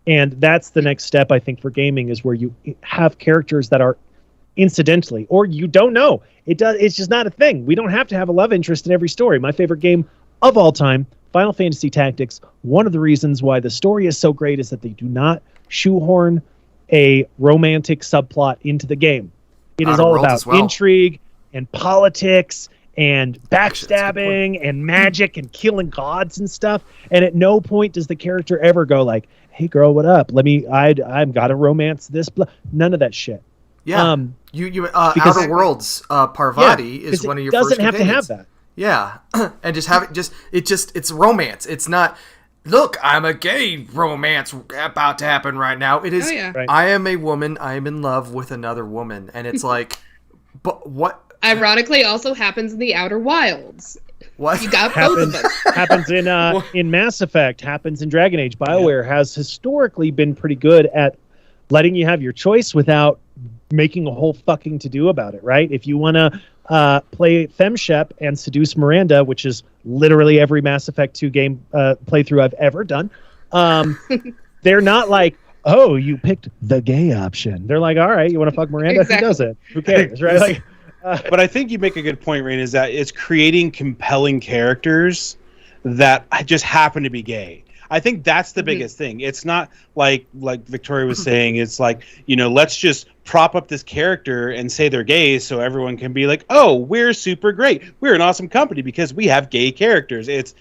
And that's the next step, I think, for gaming, is where you have characters that are incidentally, or you don't know. It's just not a thing. We don't have to have a love interest in every story. My favorite game of all time, Final Fantasy Tactics, one of the reasons why the story is so great is that they do not shoehorn a romantic subplot into the game. It is all about intrigue and politics and backstabbing and magic and killing gods and stuff. And at no point does the character ever go like, hey girl, what up? I've got to romance this. None of that shit. Yeah. Outer Worlds, Parvati is one of your first companions. It doesn't have to have that. Yeah. And just have it, it's romance. It's not, look, I'm a gay romance about to happen right now. It is, right. I am a woman, I am in love with another woman. And it's like, but what? Ironically, also happens in the Outer Wilds. What? You got both of them. Happens in Mass Effect, happens in Dragon Age. BioWare has historically been pretty good at letting you have your choice without making a whole fucking to-do about it, right? If you want to play FemShep and seduce Miranda, which is literally every Mass Effect 2 game playthrough I've ever done, they're not like, oh, you picked the gay option. They're like, all right, you want to fuck Miranda? Exactly. Who doesn't? Who cares, right? Like, but I think you make a good point, Rain, is that it's creating compelling characters that just happen to be gay. I think that's the biggest thing. It's not like Victoria was saying, it's like, let's just prop up this character and say they're gay so everyone can be like, oh, we're super great. We're an awesome company because we have gay characters. It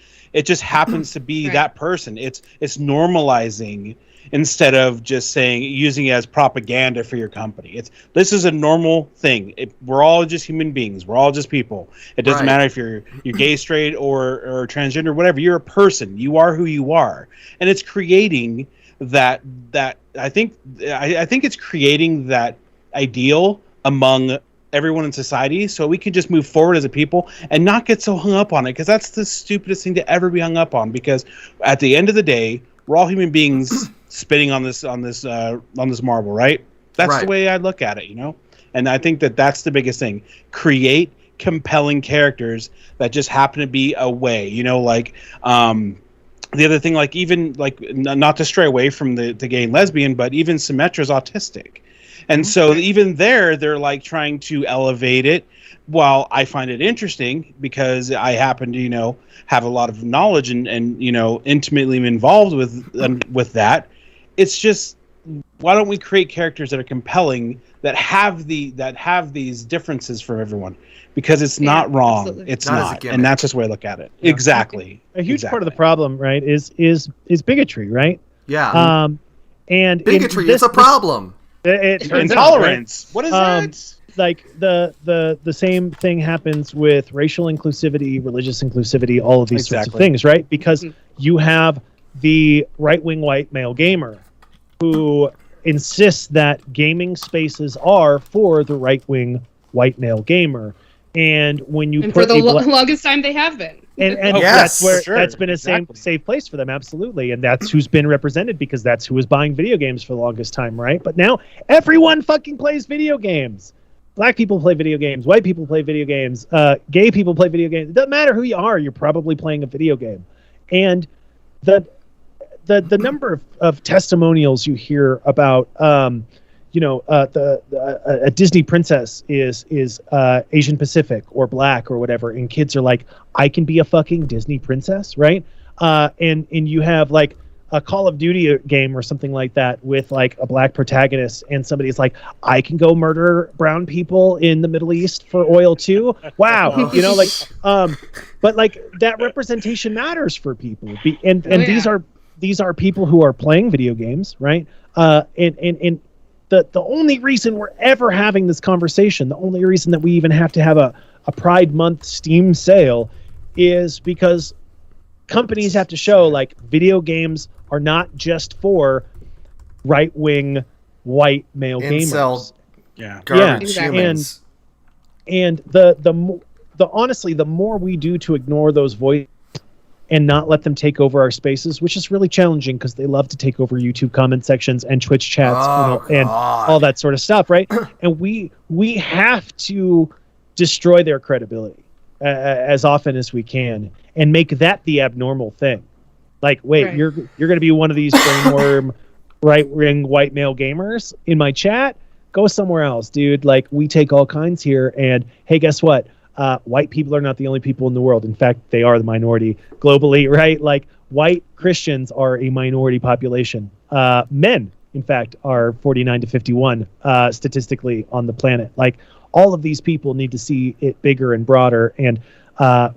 just happens to be that person. It's normalizing instead of just using it as propaganda for your company. This is a normal thing. We're all just human beings. We're all just people. It doesn't matter if you're gay, straight, or transgender, whatever. You're a person. You are who you are, and it's creating that I think it's creating that ideal among everyone in society, so we can just move forward as a people and not get so hung up on it, because that's the stupidest thing to ever be hung up on. Because at the end of the day, we're all human beings spinning on this marble, right? That's the way I look at it, And I think that's the biggest thing. Create compelling characters that just happen to be a way, the other thing, even not to stray away from the gay and lesbian, but even Symmetra's autistic. And so even they're trying to elevate it. While I find it interesting because I happen to, have a lot of knowledge and intimately involved with that. It's just, why don't we create characters that are compelling, that have these differences for everyone? Because it's not wrong. Absolutely. It's not. And that's just the way I look at it. Yeah. Exactly. A huge part of the problem, right, is bigotry, right? Yeah. And bigotry is a problem. Intolerance. What is that? Like the same thing happens with racial inclusivity, religious inclusivity, all of these sorts of things, right? Because you have the right-wing white male gamer who insists that gaming spaces are for the right-wing white male gamer. And when you for the longest time they have been. And yes, that's been a safe place for them, absolutely. And that's who's been represented, because that's who was buying video games for the longest time, right? But now everyone fucking plays video games. Black people play video games, white people play video games, gay people play video games. It doesn't matter who you are, you're probably playing a video game. And the number of testimonials you hear about a Disney princess is Asian Pacific or black or whatever, and kids are like, I can be a fucking Disney princess, right? And you have like a Call of Duty game or something like that with like a black protagonist, and somebody's like, I can go murder brown people in the Middle East for oil too. Wow, but like that representation matters for people, and these are people who are playing video games, right? And the only reason we're ever having this conversation, the only reason that we even have to have a Pride Month Steam sale, is because companies have to show like video games are not just for right-wing white male gamers. Garbage humans. And the honestly, the more we do to ignore those voices and not let them take over our spaces, which is really challenging because they love to take over YouTube comment sections and Twitch chats and all that sort of stuff, right? And we have to destroy their credibility as often as we can and make that the abnormal thing. Like, wait, you're going to be one of these brainworm right-wing white male gamers in my chat? Go somewhere else, dude. Like, we take all kinds here, and hey, guess what? White people are not the only people in the world. In fact, they are the minority globally, right? Like, white Christians are a minority population. Men, in fact, are 49 to 51 statistically on the planet. Like, all of these people need to see it bigger and broader, and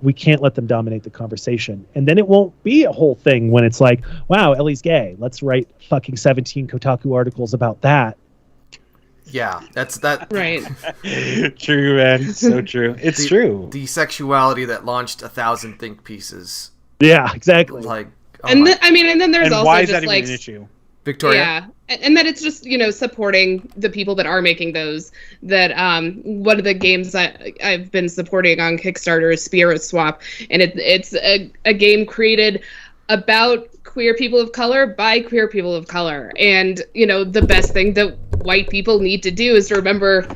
we can't let them dominate the conversation. And then it won't be a whole thing when it's like, wow, Ellie's gay. Let's write fucking 17 Kotaku articles about that. Yeah, that's that. Right. True, man. So true. It's true. The sexuality that launched 1,000 think pieces. Yeah, exactly. Like, and then there's also why is just that like even an issue? Victoria. Yeah, and that it's just supporting the people that are making those. That one of the games that I've been supporting on Kickstarter is Spirit Swap, and it's a game created about queer people of color by queer people of color. And the best thing that white people need to do is to remember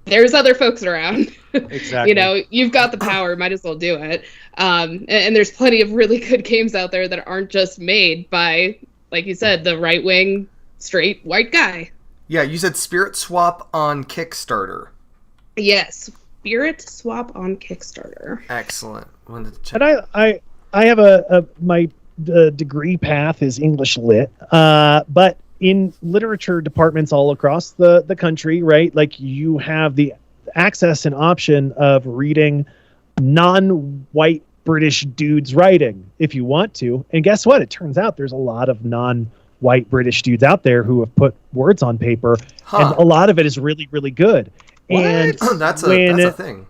there's other folks around. Exactly. You've got the power, might as well do it. And there's plenty of really good games out there that aren't just made by, like you said, the right-wing straight white guy. Yeah, you said Spirit Swap on Kickstarter. Yes, Spirit Swap on Kickstarter. Excellent. And I have my degree path is English Lit, but in literature departments all across the country, right? Like, you have the access and option of reading non-white British dudes writing if you want to. And guess what? It turns out there's a lot of non-white white British dudes out there who have put words on paper, and a lot of it is really, really good. What? And that's a thing.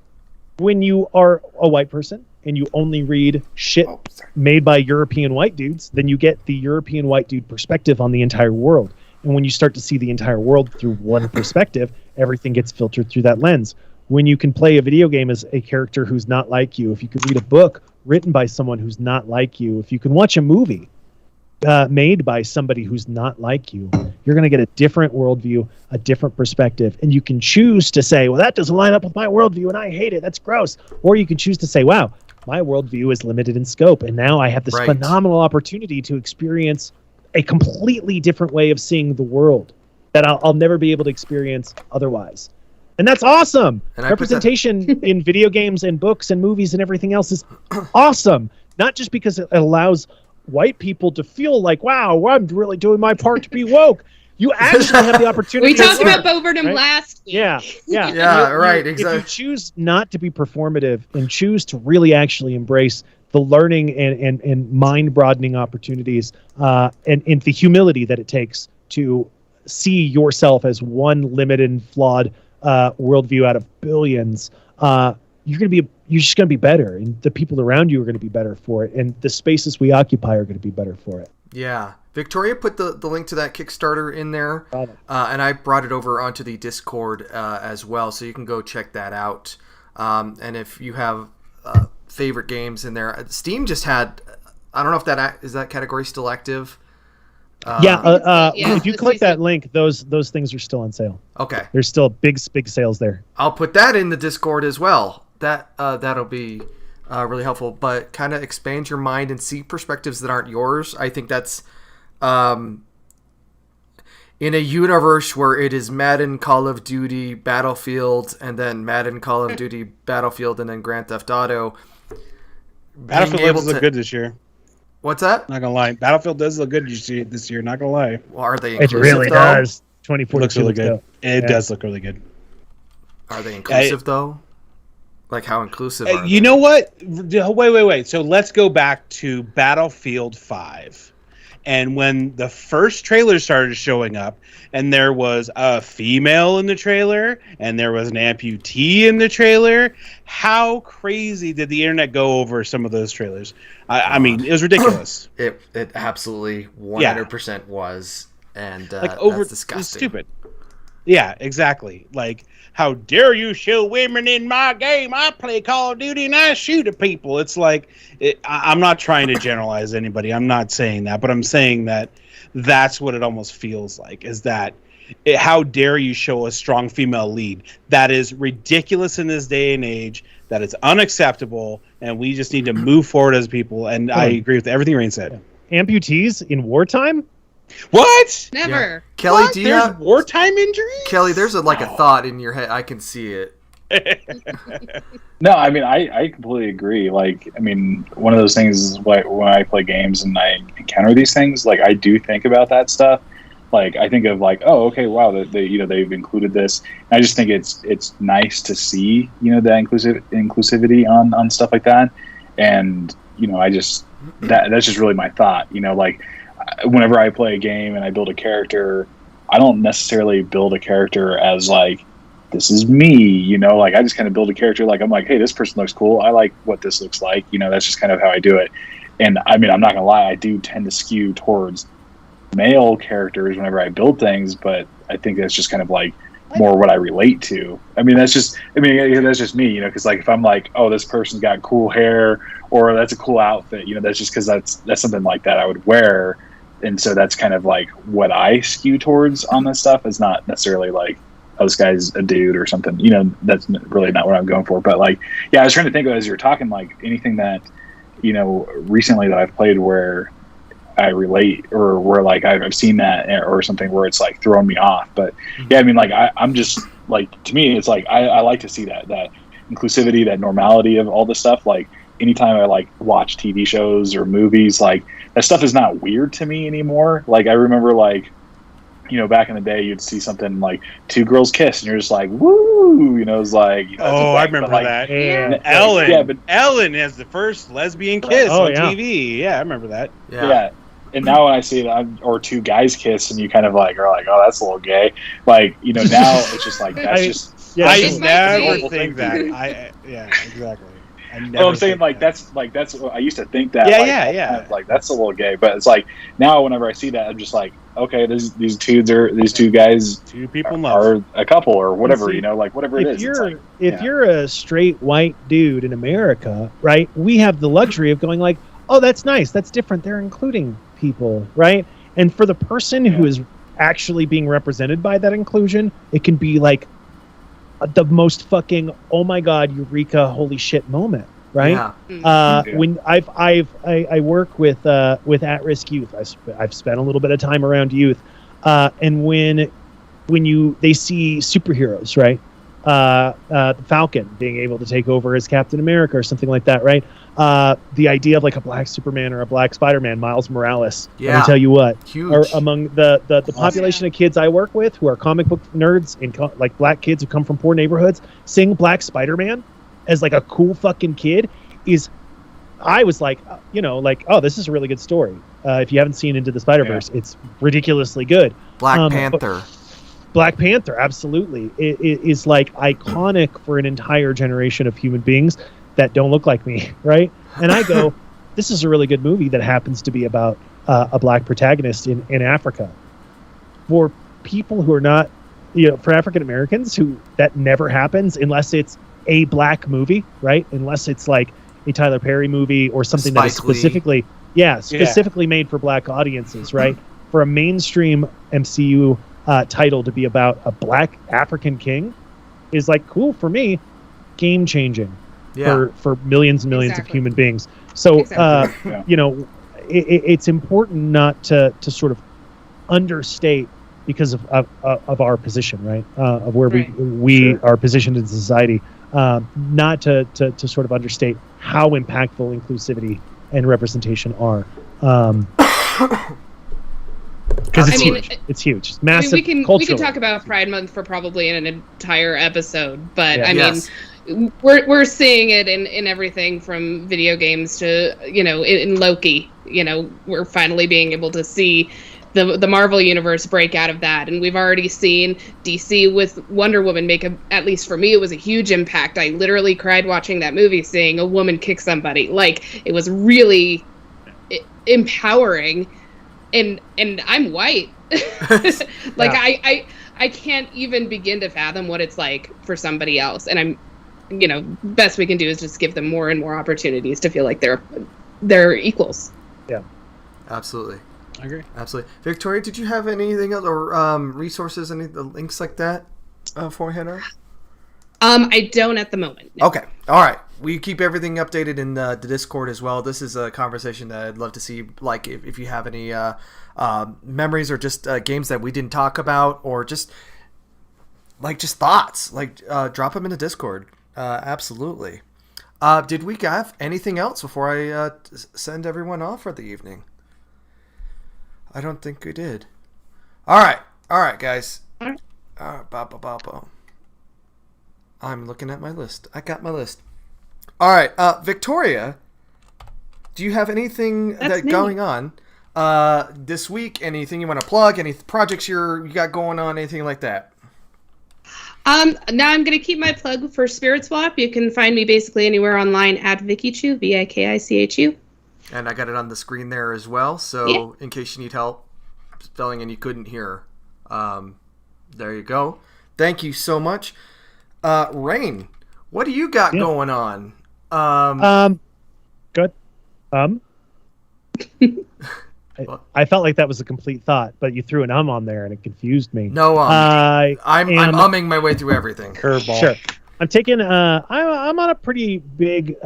When you are a white person and you only read shit made by European white dudes, then you get the European white dude perspective on the entire world. And when you start to see the entire world through one perspective, everything gets filtered through that lens. When you can play a video game as a character who's not like you, if you can read a book written by someone who's not like you, if you can watch a movie made by somebody who's not like you, you're going to get a different worldview, a different perspective. And you can choose to say, well, that doesn't line up with my worldview and I hate it. That's gross. Or you can choose to say, wow, my worldview is limited in scope. And now I have this phenomenal opportunity to experience a completely different way of seeing the world that I'll never be able to experience otherwise. And that's awesome. And representation in video games and books and movies and everything else is awesome. Not just because it allows white people to feel like, wow, I'm really doing my part to be woke. You actually have the opportunity. We talked about Bo Burnham last week. Yeah. Right, exactly. If you choose not to be performative and choose to really actually embrace the learning and mind-broadening opportunities and the humility that it takes to see yourself as one limited and flawed worldview out of billions, you're just gonna be better, and the people around you are gonna be better for it, and the spaces we occupy are gonna be better for it. Yeah, Victoria put the link to that Kickstarter in there, and I brought it over onto the Discord as well, so you can go check that out. And if you have favorite games in there, Steam just had, I don't know if that category still active. If you click that link, those things are still on sale. Okay, there's still big sales there. I'll put that in the Discord as well. That'll be really helpful. But kind of expand your mind and see perspectives that aren't yours. I think that's in a universe where it is Madden, Call of Duty, Battlefield, and then Madden, Call of Duty, Battlefield, and then Grand Theft Auto. Battlefield does look good this year. What's that? Not gonna lie, Battlefield does look good this year. Not gonna lie. Well, are they inclusive? It really though? does. 2014 looks really good. It does look really good. Are they inclusive though? Like how inclusive? Are you they? know what? Wait. So let's go back to Battlefield 5. And when the first trailer started showing up, and there was a female in the trailer, and there was an amputee in the trailer, how crazy did the internet go over some of those trailers? I mean, it was ridiculous. It absolutely 100% was, and that's disgusting. It was stupid. Yeah, exactly. Like, how dare you show women in my game? I play Call of Duty and I shoot at people. It's like, I'm not trying to generalize anybody. I'm not saying that, but I'm saying that that's what it almost feels like, is that how dare you show a strong female lead? That is ridiculous in this day and age. That is unacceptable, and we just need to move forward as people. And I agree with everything Rain said. Amputees in wartime? What? Never. Yeah. Kelly, what? There's wartime injuries? Kelly, there's a thought in your head. I can see it. No, I mean, I completely agree. Like, I mean, one of those things is when I play games and I encounter these things, like, I do think about that stuff. Like, I think of like, oh, okay, wow, they've included this. And I just think it's nice to see, the inclusivity on stuff like that. And I just that's just really my thought. Like, whenever I play a game and I build a character, I don't necessarily build a character as like, this is me, like I just kind of build a character like, I'm like, hey, this person looks cool. I like what this looks like. That's just kind of how I do it. And I mean, I'm not gonna lie, I do tend to skew towards male characters whenever I build things, but I think that's just kind of like more what I relate to. I mean, that's just me, because like if I'm like, oh, this person's got cool hair or that's a cool outfit, that's just because that's something like that I would wear. And so that's kind of like what I skew towards on this stuff. It's not necessarily like, oh, this guy's a dude or something. That's really not what I'm going for. But like, yeah, I was trying to think of, as you're talking, like anything that, recently that I've played where I relate or where like I've seen that or something where it's like throwing me off. But yeah, I mean, like I'm just like, to me, it's like I like to see that inclusivity, that normality of all this stuff. Like anytime I like watch TV shows or movies, like that stuff is not weird to me anymore. Like I remember like, back in the day, you'd see something like two girls kiss, and you're just like, woo, it's like. I remember that. Yeah. Ellen has the first lesbian kiss on TV. Yeah, I remember that. Yeah. And now when I see that, or two guys kiss, and you kind of like are like, oh, that's a little gay. Like, you know, now it's just like that's just. Yeah, I never think that. Yeah, exactly. I'm saying like that's what I used to think that. Yeah. Like that's a little gay, but it's like now whenever I see that, I'm just like, okay, these two guys, two people are a couple or whatever, you know, like whatever it is. If you're a straight white dude in America, right? We have the luxury of going like, oh, that's nice, that's different. They're including people, right? And for the person who is actually being represented by that inclusion, it can be like the most fucking oh my god, eureka, holy shit moment, right? When I work with at-risk youth, I've spent a little bit of time around youth, and when they see superheroes, right? The Falcon being able to take over as Captain America or something like that, right? The idea of like a black Superman or a black Spider-Man, Miles Morales. Let me tell you what, are among the population of kids I work with who are comic book nerds and like black kids who come from poor neighborhoods, seeing Black Spider-Man as like a cool fucking kid I was like, you know, like, oh, this is a really good story. If you haven't seen Into the Spider-Verse, it's ridiculously good. Black Panther, absolutely. It is like iconic for an entire generation of human beings that don't look like me, right? And I go, this is a really good movie that happens to be about a black protagonist in Africa. For people who are not, you know, for African Americans who that never happens unless it's a black movie, right? Unless it's like a Tyler Perry movie or something that is specifically made for black audiences, right? For a mainstream MCU title to be about a black African king is like cool for me, game changing for millions and millions of human beings. So you know, it's important not to sort of understate because of our position, right? Of where we are positioned in society, not to sort of understate how impactful inclusivity and representation are. Because it's huge. It's massive. I mean, we can talk about Pride Month for probably an entire episode, but I mean, we're seeing it in everything from video games to, you know, in Loki. You know, we're finally being able to see the Marvel universe break out of that, and we've already seen DC with Wonder Woman make at least for me, it was a huge impact. I literally cried watching that movie, seeing a woman kick somebody. Like, it was really empowering. And I'm white. Like I can't even begin to fathom what it's like for somebody else. And I'm, you know, best we can do is just give them more and more opportunities to feel like they're equals. Yeah, absolutely. I agree. Absolutely. Victoria, did you have anything else or resources, any links like that for Hannah? I don't at the moment. No. Okay. All right. We keep everything updated in the Discord as well. This is a conversation that I'd love to see. Like, if you have any memories or just games that we didn't talk about, or just thoughts, drop them in the Discord. Absolutely. Did we have anything else before I send everyone off for the evening? I don't think we did. All right, guys. I'm looking at my list. I got my list. All right, Victoria, do you have anything going on this week? Anything you want to plug? Any projects you got going on? Anything like that? Now I'm going to keep my plug for Spirit Swap. You can find me basically anywhere online at Vikichu, Vikichu. And I got it on the screen there as well. So in case you need help spelling and you couldn't hear, there you go. Thank you so much. Rain, what do you got going on? Good. I felt like that was a complete thought, but you threw an on there and it confused me. No, I'm umming my way through everything. Curveball. Sure. I'm taking. I'm on a pretty big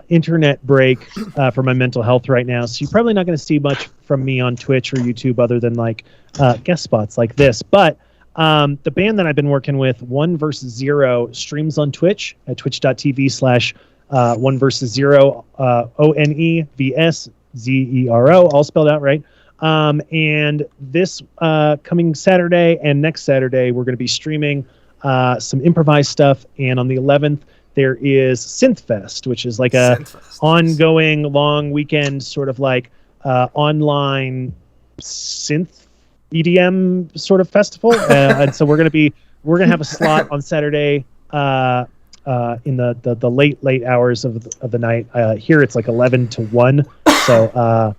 internet break for my mental health right now, so you're probably not going to see much from me on Twitch or YouTube other than like guest spots like this. But the band that I've been working with, 1 vs. 0, streams on Twitch at twitch.tv/1 vs. 0 ONEVSZERO, all spelled out right. And this coming Saturday and next Saturday, we're going to be streaming some improvised stuff. And on the 11th, there is Synth Fest, which is like a ongoing long weekend sort of like online synth EDM sort of festival, and so we're gonna have a slot on Saturday in the late hours of the night. Here it's like 11 to 1, so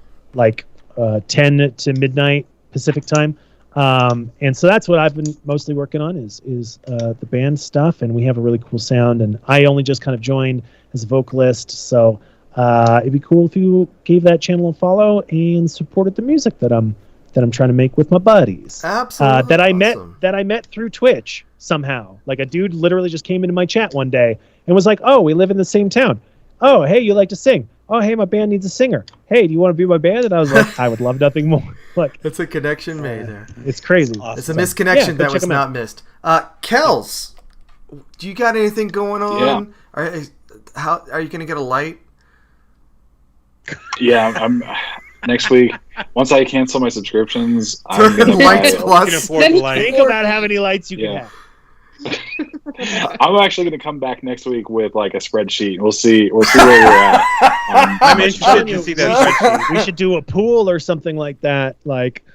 10 to midnight Pacific time. And so that's what I've been mostly working on is the band stuff, and we have a really cool sound. And I only just kind of joined as a vocalist, so it'd be cool if you gave that channel a follow and supported the music that I'm trying to make with my buddies. Absolutely. That I met through Twitch somehow. Like a dude literally just came into my chat one day and was like, "Oh, we live in the same town. Oh, hey, you like to sing? Oh, hey, my band needs a singer. Hey, do you want to be my band?" And I was like, I would love nothing more. Like, it's a connection made there. It's crazy. Awesome. It's a misconnection that was not missed. Kels, do you got anything going on? Yeah. Are you going to get a light? Yeah, I'm next week. Once I cancel my subscriptions, I'm going to Lights Plus. Think about how many lights you can have. I'm actually going to come back next week with like a spreadsheet. We'll see where we're at. I'm interested to see that spreadsheet. We should do a pool or something like that. Like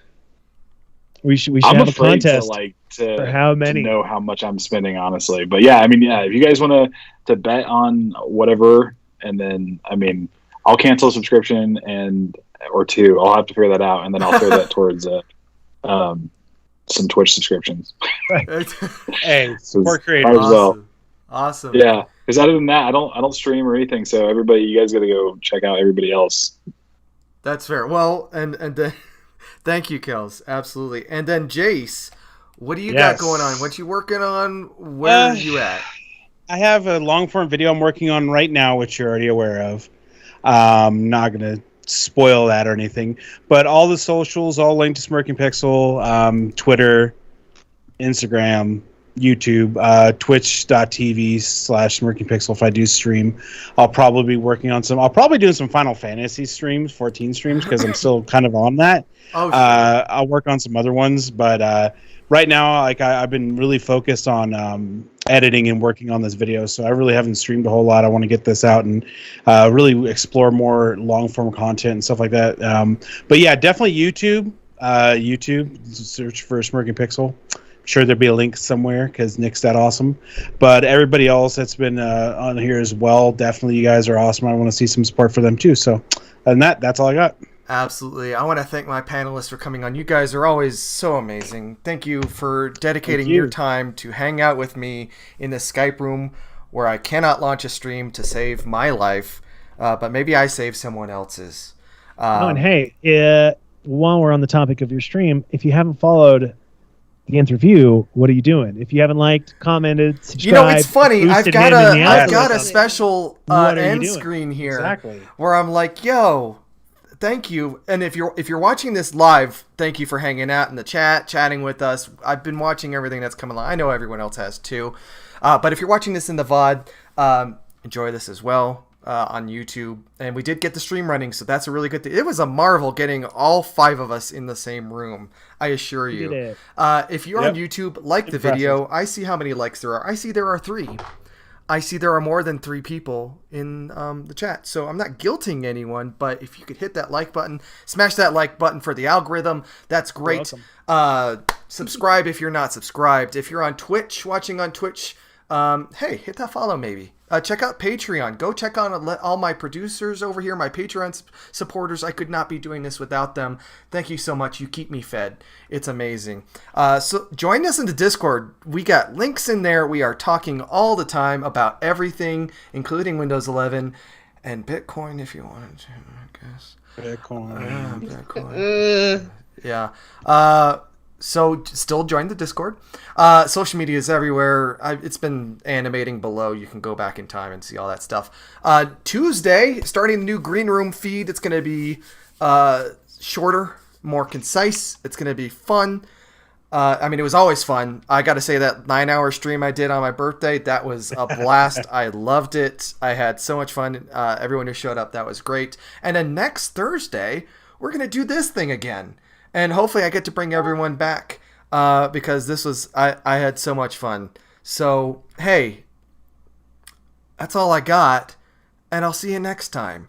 we should have a contest for how many. To know how much I'm spending, honestly. But yeah, I mean, if you guys want to bet on whatever, and then I'll cancel a subscription or two. I'll have to figure that out, and then I'll throw that towards some Twitch subscriptions. Right. Hey, support creators. Awesome. Yeah, because other than that, I don't stream or anything. So everybody, you guys got to go check out everybody else. That's fair. Well, and thank you, Kels. Absolutely. And then Jace, what do you got going on? What you working on? Where are you at? I have a long form video I'm working on right now, which you're already aware of. I'm not gonna spoil that or anything, but all the socials all linked to Smirking Pixel, Twitter, Instagram, YouTube, twitch.tv/Smirking Pixel. If I do stream, I'll probably be working on I'll probably do some Final Fantasy streams, 14 streams, because I'm still kind of on that. Oh, sure. I'll work on some other ones, but right now, I've been really focused on editing and working on this video, so I really haven't streamed a whole lot. I want to get this out and really explore more long-form content and stuff like that. But yeah, definitely YouTube. YouTube, search for Smirking Pixel. I'm sure there'll be a link somewhere because Nick's that awesome. But everybody else that's been on here as well, definitely you guys are awesome. I want to see some support for them too. So other than that, that's all I got. Absolutely. I want to thank my panelists for coming on. You guys are always so amazing. Thank you for dedicating your time to hang out with me in the Skype room where I cannot launch a stream to save my life, but maybe I save someone else's. And hey, while we're on the topic of your stream, if you haven't followed the Nth Review, what are you doing? If you haven't liked, commented, subscribed, it's funny. I've got a special end screen here where I'm like, yo, thank you. And if you're watching this live, thank you for hanging out in the chatting with us. I've been watching everything that's coming along. I know everyone else has too. But if you're watching this in the VOD, enjoy this as well on YouTube. And we did get the stream running, so that's a really good thing. It was a marvel getting all 5 of us in the same room, I assure you. If you're on YouTube, like the video. I see how many likes there are. I see there are 3. I see there are more than 3 people in the chat. So I'm not guilting anyone, but if you could hit that like button, smash that like button for the algorithm, that's great. Subscribe if you're not subscribed. If you're on Twitch, watching on Twitch, hey, hit that follow maybe. Check out Patreon. Go check on all my producers over here, my Patreon supporters. I could not be doing this without them. Thank you so much. You keep me fed. It's amazing. So join us in the Discord. We got links in there. We are talking all the time about everything, including Windows 11 and Bitcoin if you wanted to, I guess. Bitcoin. Yeah. So still join the Discord. Social media is everywhere. It's been animating below. You can go back in time and see all that stuff. Tuesday, starting the new Green Room feed. It's going to be shorter, more concise. It's going to be fun. It was always fun. I got to say that 9-hour stream I did on my birthday, that was a blast. I loved it. I had so much fun. Everyone who showed up, that was great. And then next Thursday, we're going to do this thing again. And hopefully I get to bring everyone back because I had so much fun. So, hey, that's all I got. And I'll see you next time.